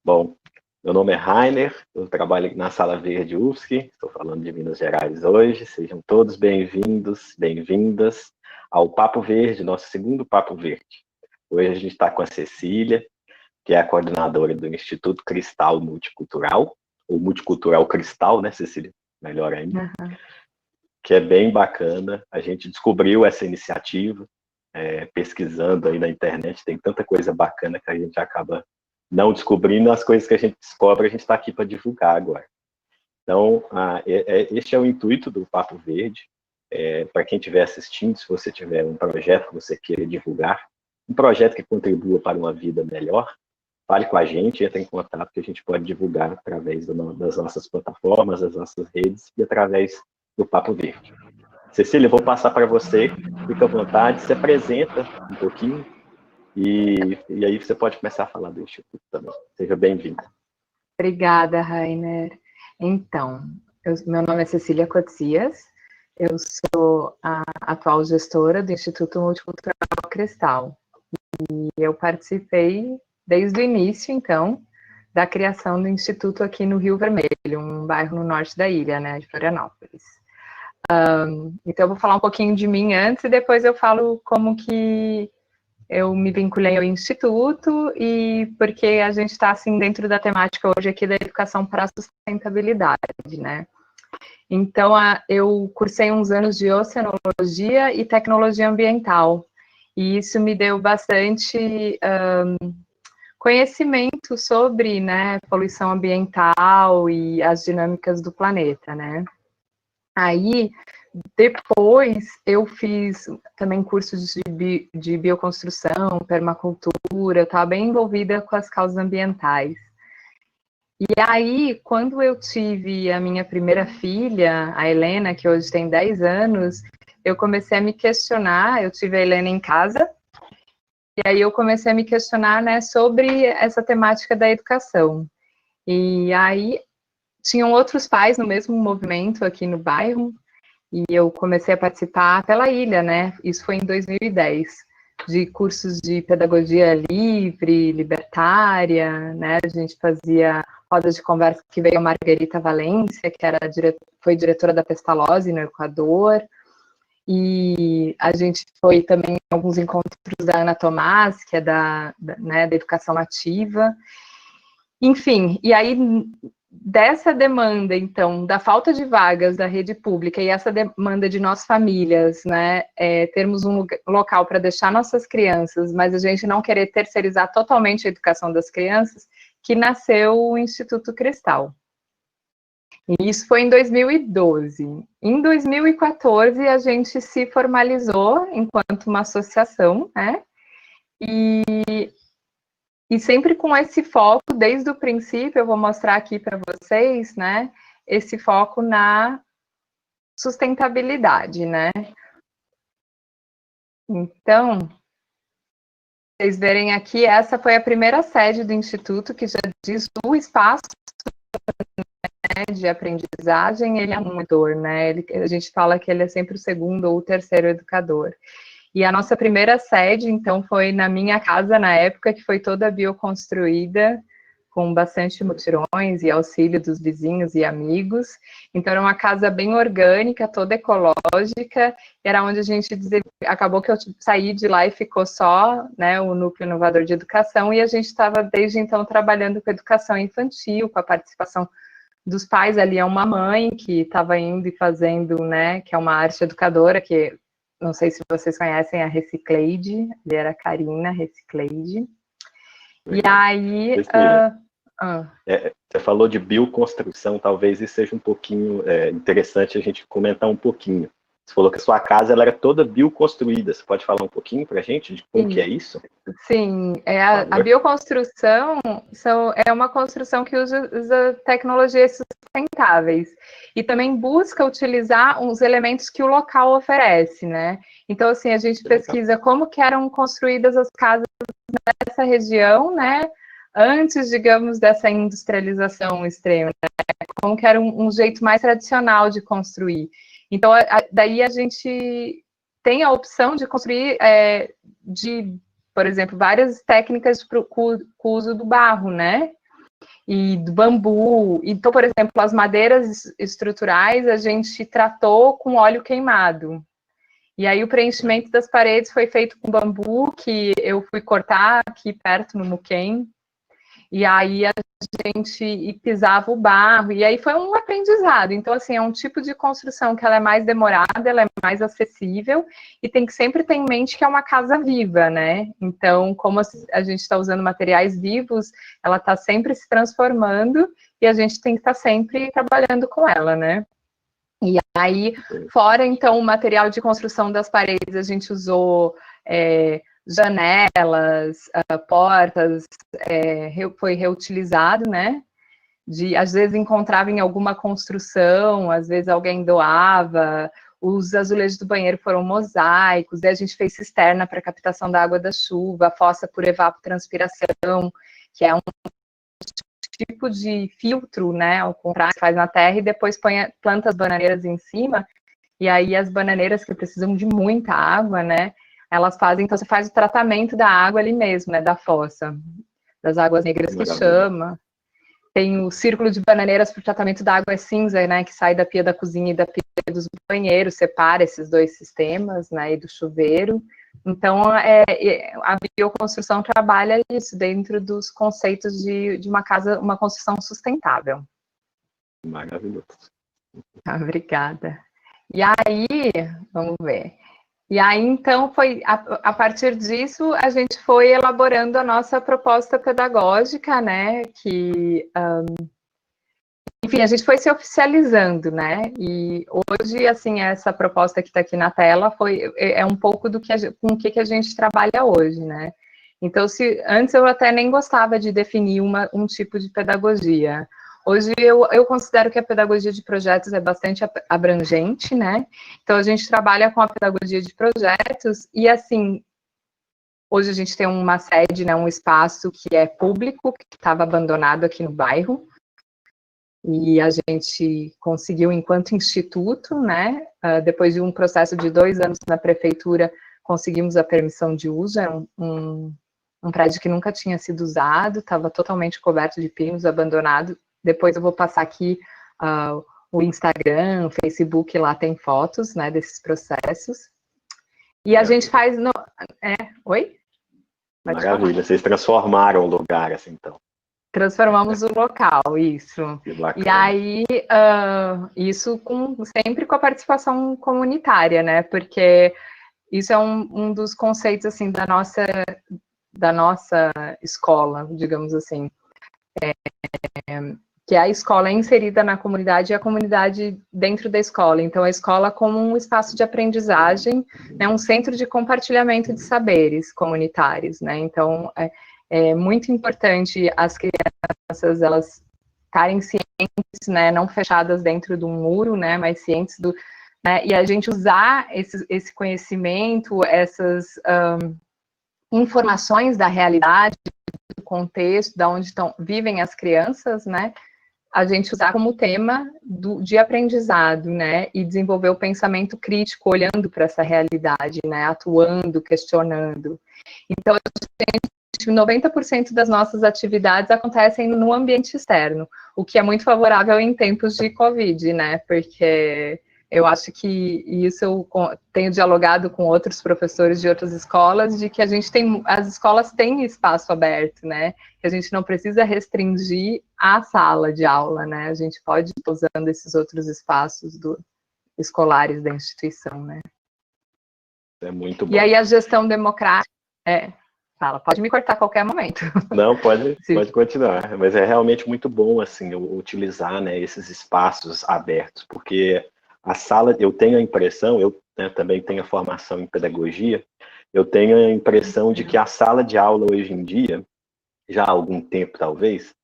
Bom, meu nome é Rainer, eu trabalho na Sala Verde UFSC, estou falando de Minas Gerais hoje. Sejam todos bem-vindos, bem-vindas ao Papo Verde, nosso segundo Papo Verde. Hoje a gente está com a Cecília, que é a coordenadora do Instituto Cristal Multicultural, ou Multicultural Cristal, né, Cecília? Melhor ainda. Uhum. Que é bem bacana. A gente descobriu essa iniciativa, pesquisando aí na internet, tem tanta coisa bacana que a gente acaba não descobrindo. As coisas que a gente descobre, a gente está aqui para divulgar agora. Então, este é o intuito do Papo Verde. Para quem estiver assistindo, se você tiver um projeto que você queira divulgar, um projeto que contribua para uma vida melhor, fale com a gente, entre em contato, que a gente pode divulgar através das nossas plataformas, das nossas redes e através do Papo Verde. Cecília, eu vou passar para você, fica à vontade, se apresenta um pouquinho e aí você pode começar a falar do Instituto também. Seja bem-vinda. Obrigada, Rainer. Então, meu nome é Cecília Cotsias, eu sou a atual gestora do Instituto Multicultural Cristal. E eu participei desde o início, então, da criação do Instituto aqui no Rio Vermelho, um bairro no norte da ilha, né, de Florianópolis. Então, eu vou falar um pouquinho de mim antes e depois eu falo como que eu me vinculei ao Instituto e porque a gente está, assim, dentro da temática hoje aqui da educação para a sustentabilidade, né? Então, eu cursei uns anos de oceanologia e tecnologia ambiental, e isso me deu bastante conhecimento sobre, né, poluição ambiental e as dinâmicas do planeta, né? Aí, depois, eu fiz também cursos de bioconstrução, permacultura, eu estava bem envolvida com as causas ambientais. E aí, quando eu tive a minha primeira filha, a Helena, que hoje tem 10 anos, eu comecei a me questionar, eu tive a Helena em casa, e aí eu comecei a me questionar, né, sobre essa temática da educação. E aí, tinham outros pais no mesmo movimento aqui no bairro, e eu comecei a participar pela ilha, né? Isso foi em 2010, de cursos de pedagogia livre, libertária, né? A gente fazia rodas de conversa que veio a Margarita Valência, que foi diretora da Pestalozzi no Equador, e a gente foi também em alguns encontros da Ana Tomás, que é né, da educação nativa. Enfim, e aí dessa demanda, então, da falta de vagas da rede pública e essa demanda de nós famílias, né, termos um local para deixar nossas crianças, mas a gente não querer terceirizar totalmente a educação das crianças, que nasceu o Instituto Cristal. E isso foi em 2012. Em 2014, a gente se formalizou enquanto uma associação, né, e sempre com esse foco, desde o princípio, eu vou mostrar aqui para vocês, né, esse foco na sustentabilidade, né. Então, vocês verem aqui, essa foi a primeira sede do Instituto, que já diz o espaço, né, de aprendizagem, ele é um educador, né, a gente fala que ele é sempre o segundo ou o terceiro educador. E a nossa primeira sede, então, foi na minha casa, na época, que foi toda bioconstruída, com bastante mutirões e auxílio dos vizinhos e amigos. Então, era uma casa bem orgânica, toda ecológica, era onde a gente acabou que eu saí de lá e ficou só, né, o Núcleo Inovador de Educação, e a gente estava, desde então, trabalhando com educação infantil, com a participação dos pais. Ali é uma mãe que estava indo e fazendo, né, que é uma arte educadora, que não sei se vocês conhecem a Recicleide, ele era a Karina Recicleide. E aí... Você falou de bioconstrução, talvez isso seja um pouquinho interessante a gente comentar um pouquinho. Você falou que a sua casa ela era toda bioconstruída. Você pode falar um pouquinho para a gente de como que é isso? Sim, a bioconstrução é uma construção que usa tecnologias sustentáveis e também busca utilizar uns elementos que o local oferece, né? Então, assim, a gente pesquisa como que eram construídas as casas nessa região, né? Antes, digamos, dessa industrialização extrema, né? Como que era um jeito mais tradicional de construir. Então, daí a gente tem a opção de construir por exemplo, várias técnicas para o uso do barro, né? e do bambu. Então, por exemplo, as madeiras estruturais a gente tratou com óleo queimado. E aí o preenchimento das paredes foi feito com bambu, que eu fui cortar aqui perto no Muquem. E aí a gente pisava o barro, e aí foi um aprendizado. Então, assim, é um tipo de construção que ela é mais demorada, ela é mais acessível, e tem que sempre ter em mente que é uma casa viva, né? Então, como a gente está usando materiais vivos, ela está sempre se transformando, e a gente tem que estar sempre trabalhando com ela, né? E aí, fora, então, o material de construção das paredes, a gente usou janelas, portas, foi reutilizado, né? Às vezes encontrava em alguma construção, às vezes alguém doava, os azulejos do banheiro foram mosaicos, daí a gente fez cisterna para captação da água da chuva, fossa por evapotranspiração, que é um tipo de filtro, né, ao contrário, que faz na terra e depois planta as bananeiras em cima, e aí as bananeiras que precisam de muita água, né, elas fazem, então você faz o tratamento da água ali mesmo, né, da fossa, das águas negras que chama. Tem o círculo de bananeiras para o tratamento da água cinza, né, que sai da pia da cozinha e da pia dos banheiros, separa esses dois sistemas, né, e do chuveiro. Então, a bioconstrução trabalha isso dentro dos conceitos de uma casa, uma construção sustentável. Maravilhoso. Obrigada. E aí, vamos ver. E aí, então, foi a partir disso, a gente foi elaborando a nossa proposta pedagógica, né, que, enfim, a gente foi se oficializando, né, e hoje, assim, essa proposta que está aqui na tela é um pouco do que com o que a gente trabalha hoje, né. Então, antes eu até nem gostava de definir um tipo de pedagogia. Hoje eu considero que a pedagogia de projetos é bastante abrangente, né? Então a gente trabalha com a pedagogia de projetos e assim, hoje a gente tem uma sede, né, um espaço que é público, que estava abandonado aqui no bairro, e a gente conseguiu, enquanto instituto, né, depois de um processo de 2 anos na prefeitura, conseguimos a permissão de uso, era um prédio que nunca tinha sido usado, estava totalmente coberto de pinos, abandonado. Depois eu vou passar aqui o Instagram, o Facebook, lá tem fotos, né, desses processos. E a gente faz... Oi? Maravilha, vocês transformaram o lugar, assim, então. Transformamos o local, isso. Que bacana. E aí, isso sempre com a participação comunitária, né, porque isso é um dos conceitos, assim, da nossa escola, digamos assim, que a escola é inserida na comunidade e a comunidade dentro da escola. Então, a escola como um espaço de aprendizagem, né, um centro de compartilhamento de saberes comunitários, né. Então, é muito importante as crianças, elas estarem cientes, né, não fechadas dentro de um muro, né, mas cientes né, e a gente usar esse conhecimento, essas informações da realidade, do contexto, da onde vivem as crianças, né, a gente usar como tema de aprendizado, né, e desenvolver o pensamento crítico, olhando para essa realidade, né, atuando, questionando. Então, 90% das nossas atividades acontecem no ambiente externo, o que é muito favorável em tempos de Covid, né, porque eu acho que isso eu tenho dialogado com outros professores de outras escolas, de que as escolas têm espaço aberto, né, que a gente não precisa restringir a sala de aula, né, a gente pode ir usando esses outros espaços escolares da instituição, né. É muito bom. E aí a gestão democrática, fala, pode me cortar a qualquer momento. Não, pode continuar, mas é realmente muito bom, assim, utilizar, né, esses espaços abertos, porque a sala, eu tenho a impressão, eu, né, também tenho a formação em pedagogia, eu tenho a impressão de que a sala de aula hoje em dia, já há algum tempo talvez,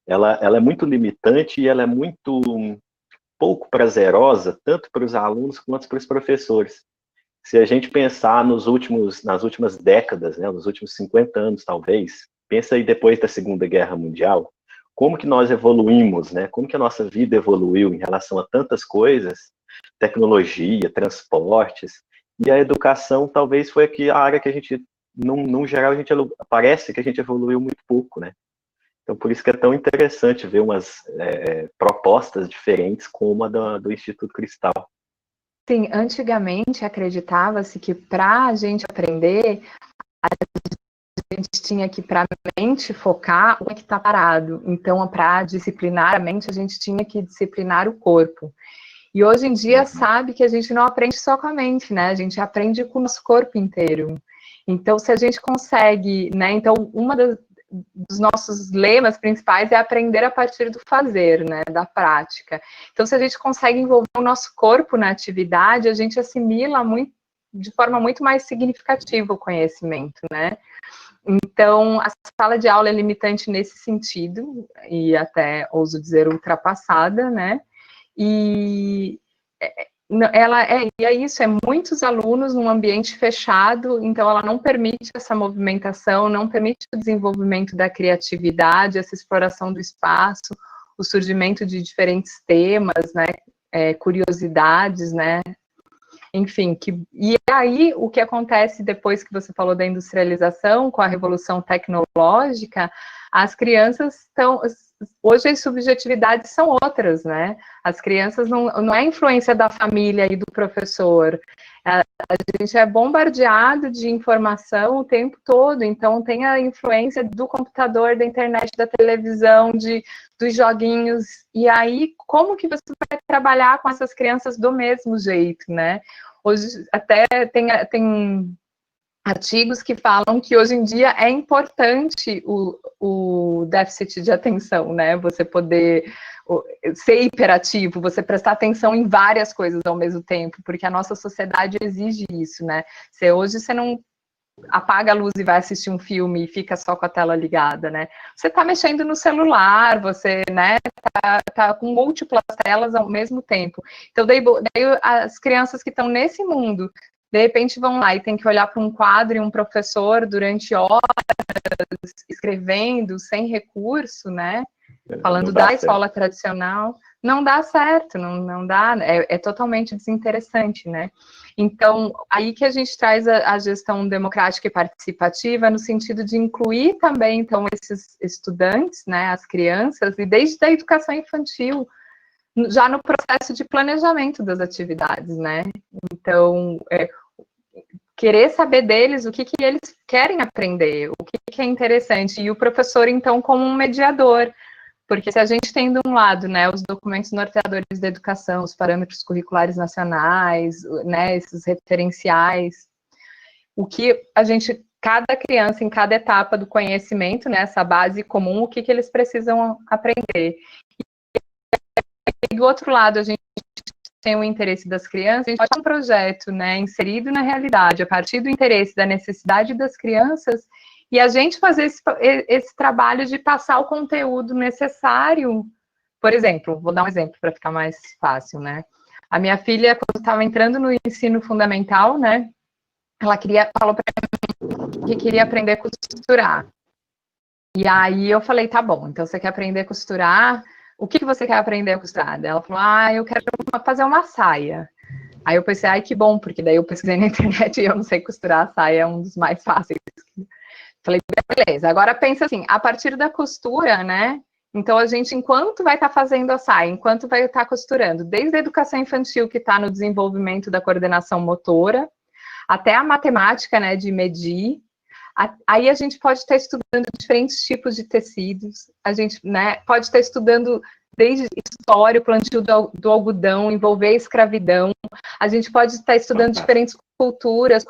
ela é muito limitante e ela é muito pouco prazerosa, tanto para os alunos quanto para os professores. Se a gente pensar nas últimas décadas, né, nos últimos 50 anos talvez, pensa aí depois da Segunda Guerra Mundial, como que nós evoluímos, né? Como que a nossa vida evoluiu em relação a tantas coisas, tecnologia, transportes, e a educação talvez foi aqui a área que a gente, no geral, parece que a gente evoluiu muito pouco, né? Então, por isso que é tão interessante ver umas propostas diferentes como a do Instituto Cristal. Sim, antigamente acreditava-se que para a gente aprender, a gente tinha que, para a mente focar, o que está parado. Então, para disciplinar a mente, a gente tinha que disciplinar o corpo. E hoje em dia sabe que a gente não aprende só com a mente, né? A gente aprende com o nosso corpo inteiro. Então, se a gente consegue, né? Então, dos nossos lemas principais é aprender a partir do fazer, né? Da prática. Então, se a gente consegue envolver o nosso corpo na atividade, a gente assimila de forma muito mais significativa o conhecimento, né? Então, a sala de aula é limitante nesse sentido, e até ouso dizer ultrapassada, né? E e é isso, é muitos alunos num ambiente fechado, então ela não permite essa movimentação, não permite o desenvolvimento da criatividade, essa exploração do espaço, o surgimento de diferentes temas, né, curiosidades, né, enfim, e aí o que acontece depois que você falou da industrialização, com a revolução tecnológica, as crianças estão, hoje as subjetividades são outras, né? As crianças não é influência da família e do professor, a gente é bombardeado de informação o tempo todo, então tem a influência do computador, da internet, da televisão, dos joguinhos, e aí como que você vai trabalhar com essas crianças do mesmo jeito, né? Hoje até tem artigos que falam que hoje em dia é importante o déficit de atenção, né? Você poder ser hiperativo, você prestar atenção em várias coisas ao mesmo tempo, porque a nossa sociedade exige isso, né? Hoje você não apaga a luz e vai assistir um filme e fica só com a tela ligada, né? Você tá mexendo no celular, você, né, tá com múltiplas telas ao mesmo tempo. Então, daí as crianças que estão nesse mundo, de repente vão lá e tem que olhar para um quadro e um professor durante horas escrevendo, sem recurso, né? Falando da escola tradicional, não dá certo, não dá, é totalmente desinteressante, né? Então, aí que a gente traz a gestão democrática e participativa no sentido de incluir também, então, esses estudantes, né, as crianças, e desde a educação infantil, já no processo de planejamento das atividades, né? Então, querer saber deles o que eles querem aprender, o que é interessante, e o professor, então, como um mediador, porque se a gente tem, de um lado, né, os documentos norteadores da educação, os parâmetros curriculares nacionais, né, esses referenciais, o que a gente, cada criança, em cada etapa do conhecimento, né, essa base comum, o que eles precisam aprender. E do outro lado, a gente tem o interesse das crianças, a gente pode ter um projeto, né, inserido na realidade, a partir do interesse, da necessidade das crianças, e a gente fazer esse trabalho de passar o conteúdo necessário. Por exemplo, vou dar um exemplo para ficar mais fácil, né? A minha filha, quando estava entrando no ensino fundamental, né? Ela falou para mim que queria aprender a costurar. E aí eu falei, tá bom, então você quer aprender a costurar? O que você quer aprender a costurar? Ela falou, eu quero fazer uma saia. Aí eu pensei, ai, que bom, porque daí eu pesquisei na internet e eu não sei costurar, a saia é um dos mais fáceis. Falei, beleza, agora pensa assim, a partir da costura, né? Então a gente, enquanto vai estar fazendo a saia, enquanto vai estar costurando, desde a educação infantil, que está no desenvolvimento da coordenação motora, até a matemática, né, de medir, aí a gente pode estar estudando diferentes tipos de tecidos, a gente, né, pode estar estudando desde história, o plantio do algodão, envolver a escravidão, a gente pode estar estudando diferentes culturas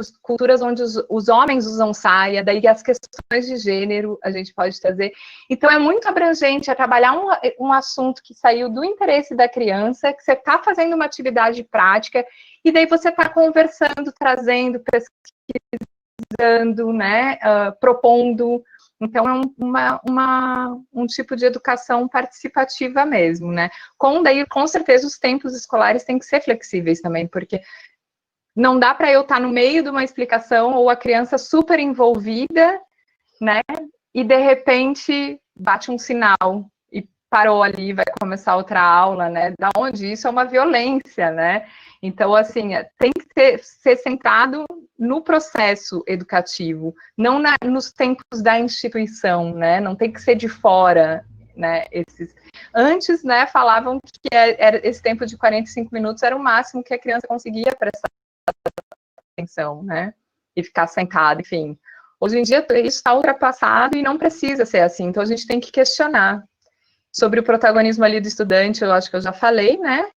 onde os homens usam saia, daí as questões de gênero a gente pode trazer. Então é muito abrangente, é trabalhar um assunto que saiu do interesse da criança, que você está fazendo uma atividade prática, e daí você está conversando, trazendo, pesquisando, né, propondo. Então, é um tipo de educação participativa mesmo, né? Com certeza, os tempos escolares têm que ser flexíveis também, porque não dá para eu estar no meio de uma explicação ou a criança super envolvida, né? E, de repente, bate um sinal e parou ali, vai começar outra aula, né? Da onde isso é uma violência, né? Então, assim, tem que ser centrado no processo educativo, não nos tempos da instituição, né? Não tem que ser de fora, né? Antes, né, falavam que esse tempo de 45 minutos era o máximo que a criança conseguia prestar atenção, né? E ficar sentada, enfim. Hoje em dia, isso está ultrapassado e não precisa ser assim. Então, a gente tem que questionar. Sobre o protagonismo ali do estudante, eu acho que eu já falei, né?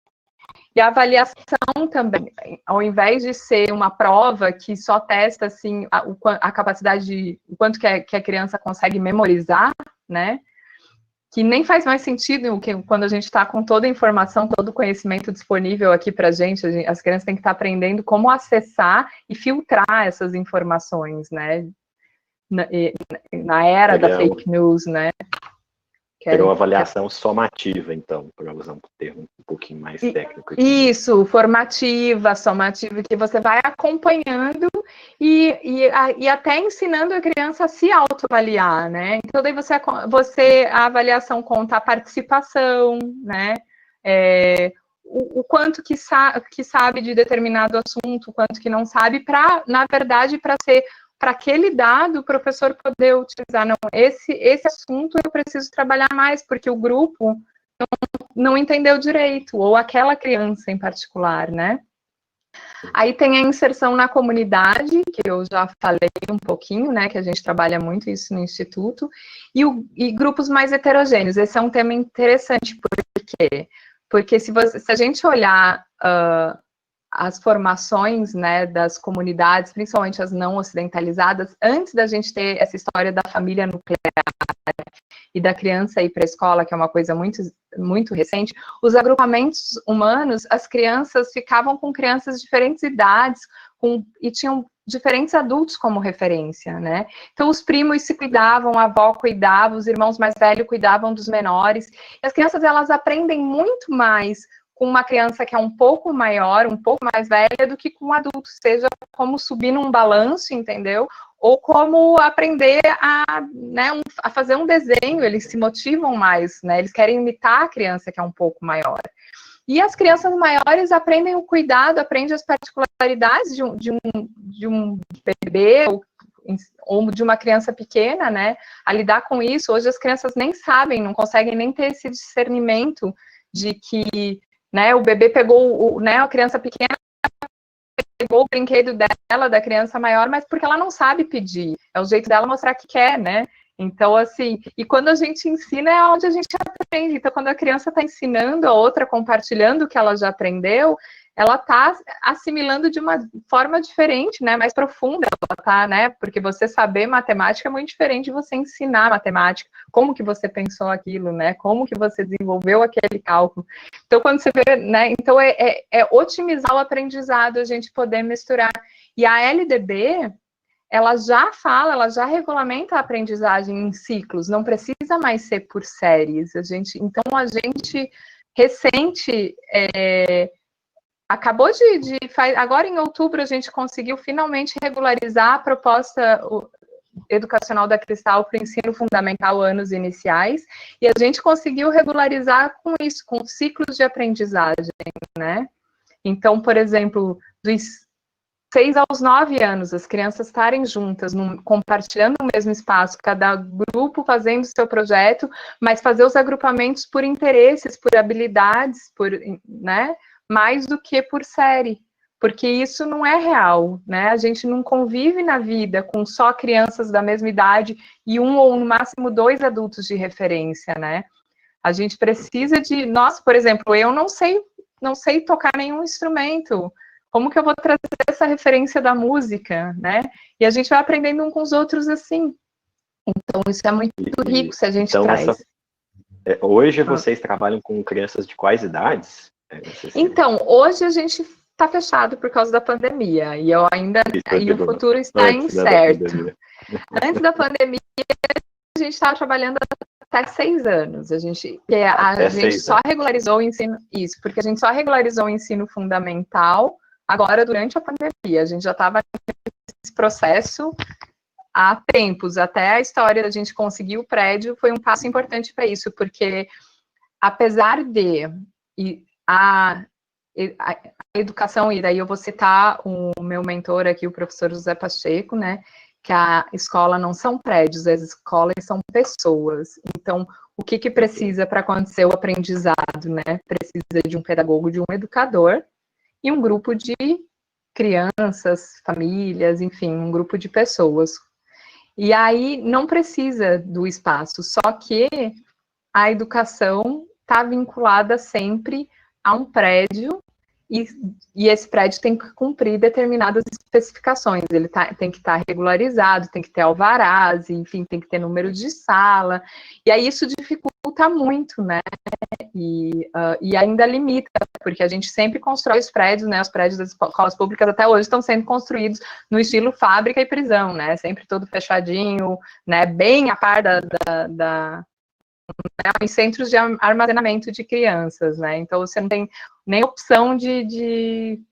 E a avaliação também, ao invés de ser uma prova que só testa, assim, a capacidade, o quanto que a criança consegue memorizar, né? Que nem faz mais sentido quando a gente está com toda a informação, todo o conhecimento disponível aqui para a gente, as crianças têm que estar aprendendo como acessar e filtrar essas informações, né? Na era da fake news, né? Seria uma avaliação somativa, então, para usar um termo um pouquinho mais técnico aqui. Isso, formativa, somativa, que você vai acompanhando e até ensinando a criança a se autoavaliar, né? Então, daí a avaliação conta a participação, né? O quanto que sabe de determinado assunto, o quanto que não sabe, na verdade, para aquele dado, o professor poder utilizar, não, esse assunto eu preciso trabalhar mais, porque o grupo não entendeu direito, ou aquela criança em particular, né? Aí tem a inserção na comunidade, que eu já falei um pouquinho, né, que a gente trabalha muito isso no Instituto, e grupos mais heterogêneos. Esse é um tema interessante, por quê? Porque se a gente olhar as formações, né, das comunidades, principalmente as não ocidentalizadas, antes da gente ter essa história da família nuclear e da criança ir para a escola, que é uma coisa muito, muito recente, os agrupamentos humanos, as crianças ficavam com crianças de diferentes idades, e tinham diferentes adultos como referência, né? Então, os primos se cuidavam, a avó cuidava, os irmãos mais velhos cuidavam dos menores, e as crianças, elas aprendem muito mais com uma criança que é um pouco maior, um pouco mais velha, do que com um adulto, seja como subir num balanço, entendeu? Ou como aprender a fazer um desenho, eles se motivam mais, né? Eles querem imitar a criança que é um pouco maior. E as crianças maiores aprendem o cuidado, aprendem as particularidades de um bebê ou de uma criança pequena, né? A lidar com isso. Hoje as crianças nem sabem, não conseguem nem ter esse discernimento de que, né, o bebê pegou, a criança pequena pegou o brinquedo dela, da criança maior, mas porque ela não sabe pedir. É o jeito dela mostrar que quer, né? Então, assim, e quando a gente ensina é onde a gente aprende. Então, quando a criança está ensinando a outra, compartilhando o que ela já aprendeu, ela está assimilando de uma forma diferente, né? Mais profunda, ela está, né? Porque você saber matemática é muito diferente de você ensinar matemática. Como que você pensou aquilo, né? Como que você desenvolveu aquele cálculo. Então, quando você vê, né? Então, é otimizar o aprendizado, a gente poder misturar. E a LDB, ela já regulamenta a aprendizagem em ciclos, não precisa mais ser por séries. Então, a gente recente acabou agora em outubro a gente conseguiu finalmente regularizar a proposta educacional da Cristal para o ensino fundamental anos iniciais, e a gente conseguiu regularizar com isso, com ciclos de aprendizagem, né? Então, por exemplo, dos 6 aos 9 anos, as crianças estarem juntas, compartilhando o mesmo espaço, cada grupo fazendo o seu projeto, mas fazer os agrupamentos por interesses, por habilidades, né, mais do que por série, porque isso não é real, né? A gente não convive na vida com só crianças da mesma idade e um ou no máximo 2 adultos de referência, né? A gente precisa por exemplo, eu não sei tocar nenhum instrumento. Como que eu vou trazer essa referência da música, né? E a gente vai aprendendo um com os outros assim. Então, isso é muito rico se a gente traz. Hoje vocês trabalham com crianças de quais idades? Então, hoje a gente está fechado por causa da pandemia. E o futuro está incerto. Antes da pandemia, a gente estava trabalhando até 6 anos. A gente só regularizou o ensino. Isso, porque a gente só regularizou o ensino fundamental agora, durante a pandemia. A gente já estava nesse processo há tempos, até a história da gente conseguir o prédio foi um passo importante para isso, porque apesar de a educação, e daí eu vou citar o meu mentor aqui, o professor José Pacheco, né, que a escola não são prédios, as escolas são pessoas. Então, o que precisa para acontecer o aprendizado, né? Precisa de um pedagogo, de um educador e um grupo de crianças, famílias, enfim, um grupo de pessoas. E aí não precisa do espaço, só que a educação está vinculada sempre a um prédio e esse prédio tem que cumprir determinadas especificações, ele tem que estar regularizado, tem que ter alvarás, enfim, tem que ter número de sala, e aí isso dificulta muito, né, e ainda limita, porque a gente sempre constrói os prédios, né, os prédios das escolas públicas até hoje estão sendo construídos no estilo fábrica e prisão, né, sempre todo fechadinho, né, bem a par em centros de armazenamento de crianças, né? Então você não tem nem opção de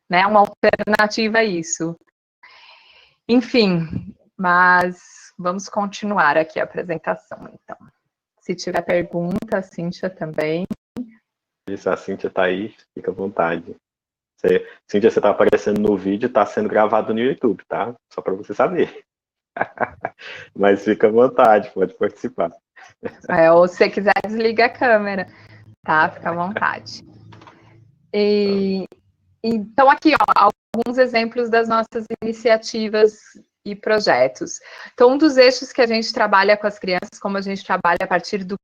né, uma alternativa a isso. Enfim, mas vamos continuar aqui a apresentação, então. Se tiver pergunta, a Cíntia também. Isso, a Cíntia está aí, fica à vontade. Cíntia, você está aparecendo no vídeo, está sendo gravado no YouTube, tá? Só para você saber. Mas fica à vontade, pode participar. Ou se você quiser, desliga a câmera, tá? Fica à vontade. Então, aqui, ó, alguns exemplos das nossas iniciativas e projetos. Então, um dos eixos que a gente trabalha com as crianças, como a gente trabalha a partir do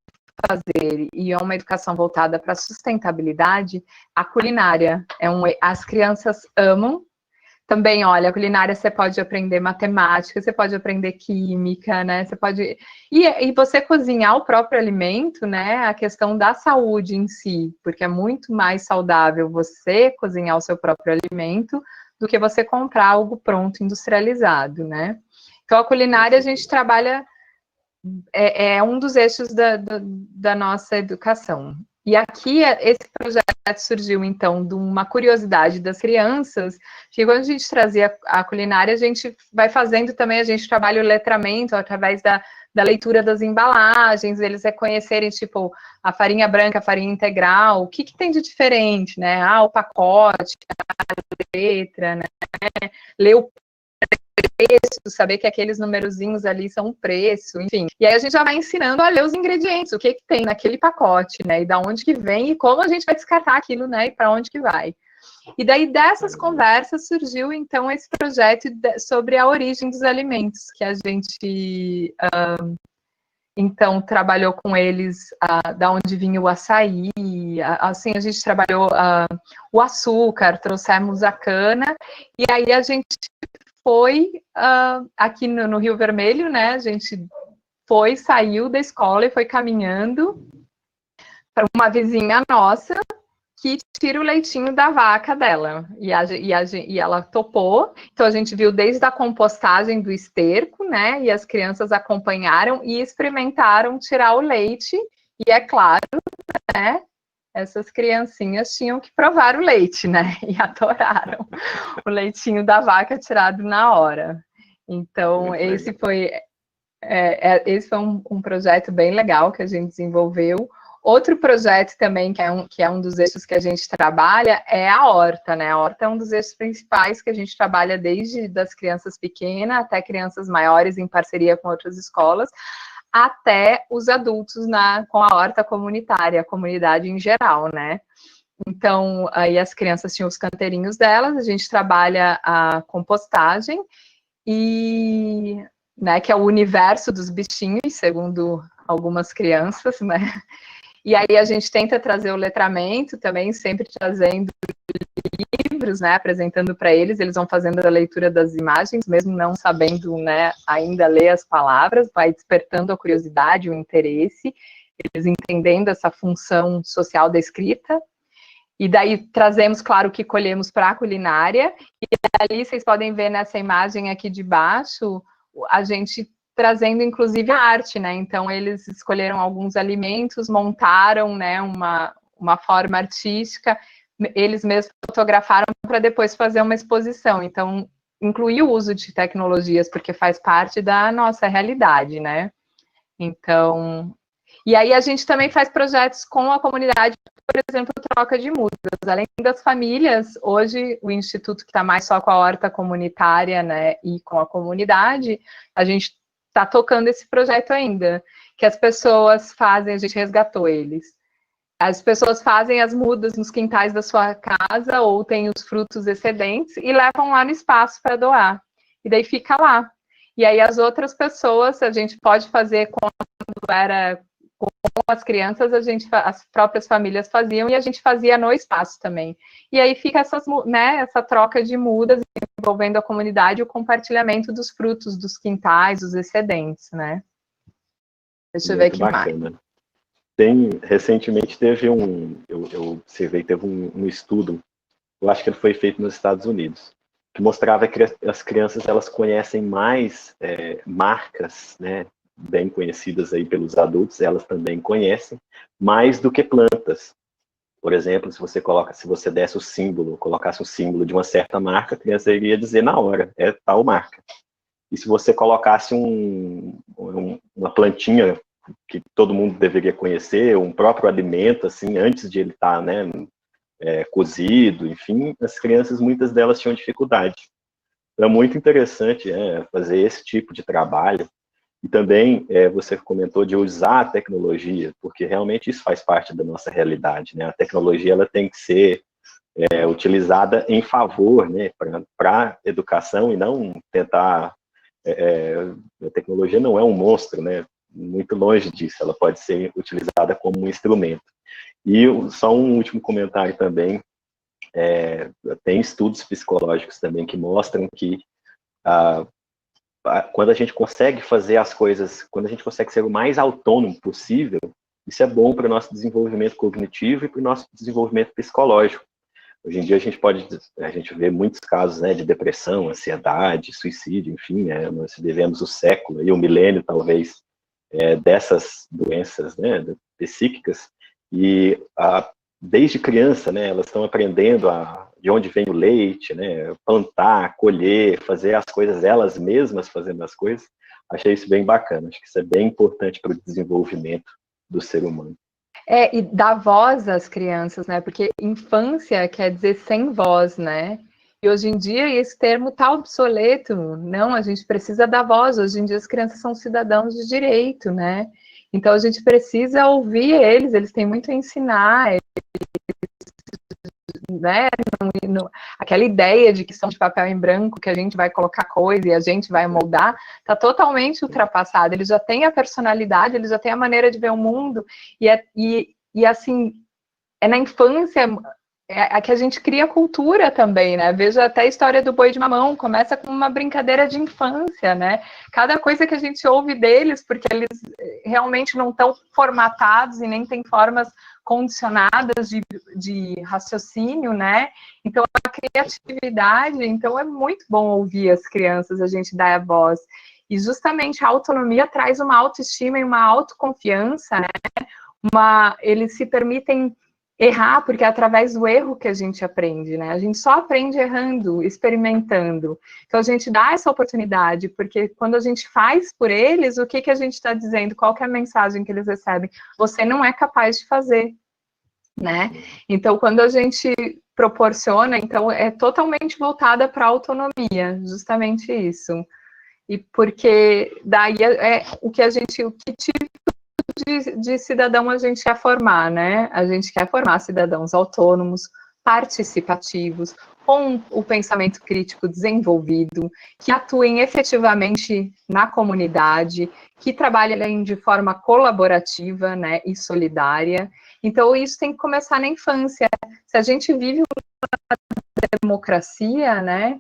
fazer e é uma educação voltada para a sustentabilidade, a culinária. As crianças amam. Também, olha, a culinária você pode aprender matemática, você pode aprender química, né? Você pode. E você cozinhar o próprio alimento, né? A questão da saúde em si, porque é muito mais saudável você cozinhar o seu próprio alimento do que você comprar algo pronto, industrializado, né? Então, a culinária a gente trabalha, é um dos eixos da nossa educação. E aqui, esse projeto surgiu, então, de uma curiosidade das crianças, que quando a gente trazia a culinária, a gente vai fazendo também, a gente trabalha o letramento através da leitura das embalagens, eles reconhecerem, tipo, a farinha branca, a farinha integral, o que tem de diferente, né? O pacote, a letra, né? Ler o preço, saber que aqueles numerozinhos ali são um preço, enfim. E aí a gente já vai ensinando a ler os ingredientes, o que tem naquele pacote, né? E da onde que vem e como a gente vai descartar aquilo, né? E para onde que vai. E daí dessas conversas surgiu então esse projeto sobre a origem dos alimentos, que a gente então trabalhou com eles da onde vinha o açaí, assim a gente trabalhou o açúcar, trouxemos a cana, e aí a gente foi aqui no Rio Vermelho, né? A gente saiu da escola e foi caminhando para uma vizinha nossa que tira o leitinho da vaca dela. E ela topou. Então a gente viu desde a compostagem do esterco, né? E as crianças acompanharam e experimentaram tirar o leite. E é claro, né? Essas criancinhas tinham que provar o leite, né? E adoraram o leitinho da vaca tirado na hora. Então, esse foi um projeto bem legal que a gente desenvolveu. Outro projeto também, que é um dos eixos que a gente trabalha, é a horta, né? A horta é um dos eixos principais que a gente trabalha desde das crianças pequenas até crianças maiores, em parceria com outras escolas, até os adultos com a horta comunitária, a comunidade em geral, né? Então, aí as crianças tinham os canteirinhos delas, a gente trabalha a compostagem, né, que é o universo dos bichinhos, segundo algumas crianças, né? E aí a gente tenta trazer o letramento também, sempre trazendo livros, né, apresentando para eles, eles vão fazendo a leitura das imagens, mesmo não sabendo, né, ainda ler as palavras, vai despertando a curiosidade, o interesse, eles entendendo essa função social da escrita. E daí trazemos, claro, o que colhemos para a culinária, e ali vocês podem ver nessa imagem aqui de baixo, a gente trazendo, inclusive, a arte, né? Então, eles escolheram alguns alimentos, montaram, né, uma forma artística, eles mesmos fotografaram para depois fazer uma exposição. Então, incluir o uso de tecnologias, porque faz parte da nossa realidade, né? Então, e aí a gente também faz projetos com a comunidade por exemplo, troca de mudas. Além das famílias, hoje o Instituto que está mais só com a horta comunitária, né, e com a comunidade, a gente está tocando esse projeto ainda, que as pessoas fazem, a gente resgatou eles. As pessoas fazem as mudas nos quintais da sua casa ou têm os frutos excedentes e levam lá no espaço para doar. E daí fica lá. E aí as outras pessoas, a gente pode fazer quando era com as crianças, as próprias famílias faziam e a gente fazia no espaço também. E aí fica essa troca de mudas envolvendo a comunidade e o compartilhamento dos frutos dos quintais, dos excedentes, né? Deixa eu ver aqui mais. Recentemente teve eu observei, teve um estudo, eu acho que ele foi feito nos Estados Unidos, que mostrava que as crianças, elas conhecem mais marcas, né, bem conhecidas aí pelos adultos, elas também conhecem, mais do que plantas. Por exemplo, se você desse o símbolo, colocasse o símbolo de uma certa marca, a criança iria dizer na hora, é tal marca. E se você colocasse uma plantinha que todo mundo deveria conhecer, um próprio alimento, assim, antes de ele estar, né, cozido, enfim, as crianças, muitas delas tinham dificuldade. Então, é muito interessante fazer esse tipo de trabalho. E também você comentou de usar a tecnologia, porque realmente isso faz parte da nossa realidade, né? A tecnologia, ela tem que ser utilizada em favor, né, para a educação, e não tentar... a tecnologia não é um monstro, né? Muito longe disso, ela pode ser utilizada como um instrumento. E só um último comentário também, tem estudos psicológicos também que mostram que quando a gente consegue fazer as coisas, quando a gente consegue ser o mais autônomo possível, isso é bom para o nosso desenvolvimento cognitivo e para o nosso desenvolvimento psicológico. Hoje em dia a gente vê muitos casos, né, de depressão, ansiedade, suicídio, enfim, nós vivemos o século e o milênio, talvez, dessas doenças, né, psíquicas, e desde criança, né, elas estão aprendendo de onde vem o leite, né, plantar, colher, fazer as coisas elas mesmas, fazendo as coisas. Achei isso bem bacana, acho que isso é bem importante para o desenvolvimento do ser humano. E dar voz às crianças, né, porque infância quer dizer sem voz, né, e hoje em dia esse termo está obsoleto. Não, a gente precisa dar voz. Hoje em dia as crianças são cidadãos de direito, né? Então a gente precisa ouvir eles têm muito a ensinar, né? Aquela ideia de que são de papel em branco, que a gente vai colocar coisa e a gente vai moldar, está totalmente ultrapassada. Eles já têm a personalidade, eles já têm a maneira de ver o mundo, e assim, na infância que a gente cria cultura também, né? Veja até a história do boi de mamão, começa com uma brincadeira de infância, né? Cada coisa que a gente ouve deles, porque eles realmente não estão formatados e nem têm formas condicionadas de raciocínio, né? Então, a criatividade, então é muito bom ouvir as crianças, a gente dar a voz. E justamente a autonomia traz uma autoestima e uma autoconfiança, né? Eles se permitem errar, porque é através do erro que a gente aprende, né? A gente só aprende errando, experimentando. Então, a gente dá essa oportunidade, porque quando a gente faz por eles, o que a gente está dizendo? Qual que é a mensagem que eles recebem? Você não é capaz de fazer, né? Então, quando a gente proporciona, então, é totalmente voltada para a autonomia, justamente isso. E porque daí o que tipo de cidadão a gente quer formar, né? A gente quer formar cidadãos autônomos, participativos, com o pensamento crítico desenvolvido, que atuem efetivamente na comunidade, que trabalhem de forma colaborativa, né, e solidária. Então, isso tem que começar na infância. Se a gente vive uma democracia, né,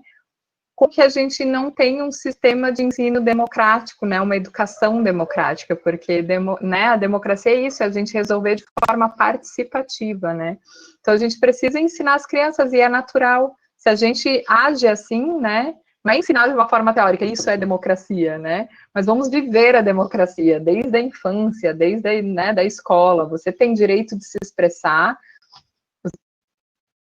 com que a gente não tem um sistema de ensino democrático, né, uma educação democrática, porque né, a democracia é isso, é a gente resolver de forma participativa, né? Então a gente precisa ensinar as crianças, e é natural. Se a gente age assim, né, não é ensinar de uma forma teórica, isso é democracia, né? Mas vamos viver a democracia desde a infância, desde né, da escola. Você tem direito de se expressar,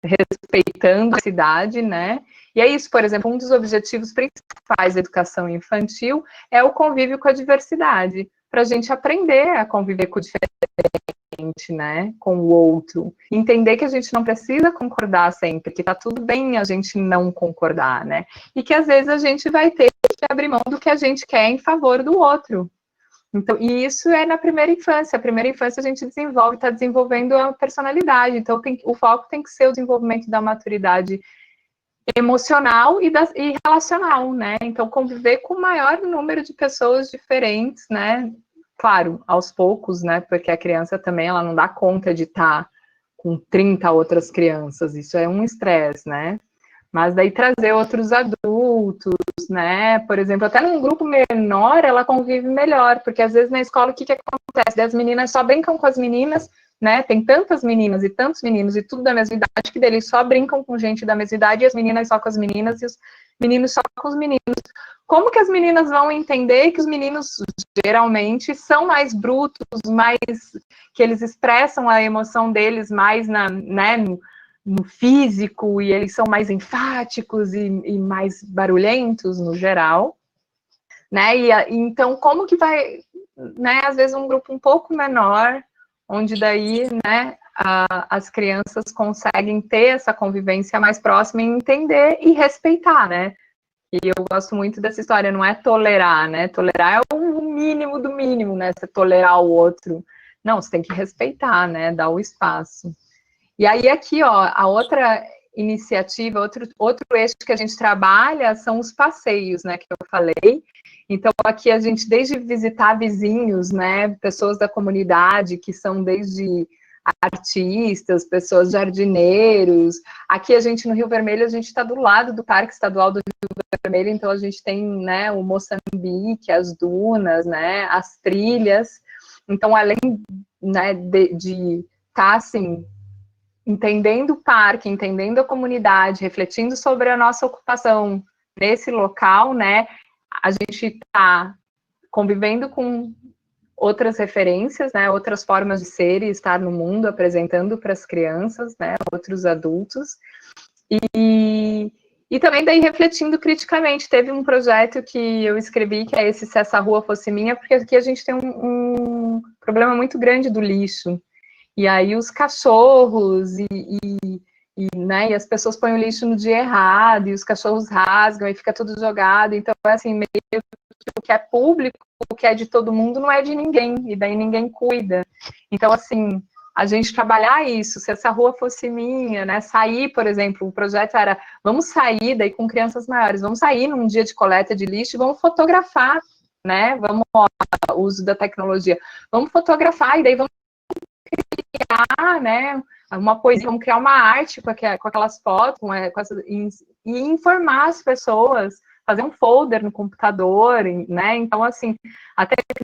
respeitando a cidade, né? E é isso, por exemplo, um dos objetivos principais da educação infantil é o convívio com a diversidade, para a gente aprender a conviver com o diferente, gente, né, com o outro. Entender que a gente não precisa concordar sempre, que tá tudo bem a gente não concordar, né? E que às vezes a gente vai ter que abrir mão do que a gente quer em favor do outro. Então, e isso é na primeira infância. A primeira infância a gente desenvolve, está desenvolvendo a personalidade. Então, o foco tem que ser o desenvolvimento da maturidade emocional e relacional, né? Então, conviver com o maior número de pessoas diferentes, né? Claro, aos poucos, né? Porque a criança também, ela não dá conta de estar com 30 outras crianças. Isso é um estresse, né? Mas daí trazer outros adultos, né? Por exemplo, até num grupo menor, ela convive melhor, porque às vezes na escola o que acontece? As meninas só brincam com as meninas, né? Tem tantas meninas e tantos meninos e tudo da mesma idade que eles só brincam com gente da mesma idade e as meninas só com as meninas e os meninos só com os meninos. Como que as meninas vão entender que os meninos geralmente são mais brutos, mais que eles expressam a emoção deles mais né, no físico e eles são mais enfáticos e mais barulhentos no geral, né? E então como que vai, né? Às vezes um grupo um pouco menor, onde daí, né? As crianças conseguem ter essa convivência mais próxima e entender e respeitar, né? E eu gosto muito dessa história, não é tolerar, né? Tolerar é o mínimo do mínimo, né? Você tolerar o outro. Não, você tem que respeitar, né? Dar o espaço. E aí aqui, ó, a outra iniciativa, outro eixo que a gente trabalha são os passeios, né, que eu falei. Então, aqui a gente, desde visitar vizinhos, né, pessoas da comunidade, que são desde artistas, pessoas jardineiros. Aqui a gente, no Rio Vermelho, a gente está do lado do Parque Estadual do Rio Vermelho, então a gente tem, né, o Moçambique, as dunas, né, as trilhas. Então, além, né, de estar, assim, entendendo o parque, entendendo a comunidade, refletindo sobre a nossa ocupação nesse local, né, a gente está convivendo com outras referências, né, outras formas de ser e estar no mundo, apresentando para as crianças, né, outros adultos, e também daí refletindo criticamente. Teve um projeto que eu escrevi, que é esse Se Essa Rua Fosse Minha, porque aqui a gente tem um problema muito grande do lixo. E aí os cachorros né, e as pessoas põem o lixo no dia errado, e os cachorros rasgam, e fica tudo jogado. Então, assim, meio que o que é público, o que é de todo mundo, não é de ninguém, e daí ninguém cuida. Então, assim, a gente trabalhar isso, se essa rua fosse minha, né, sair, por exemplo, o projeto era, vamos sair, daí com crianças maiores, vamos sair num dia de coleta de lixo e vamos fotografar, né, vamos, ó, uso da tecnologia, vamos fotografar, e daí vamos criar, né, uma poesia, vamos criar uma arte com aquelas fotos, e informar as pessoas, fazer um folder no computador, né, então, assim, a tecnologia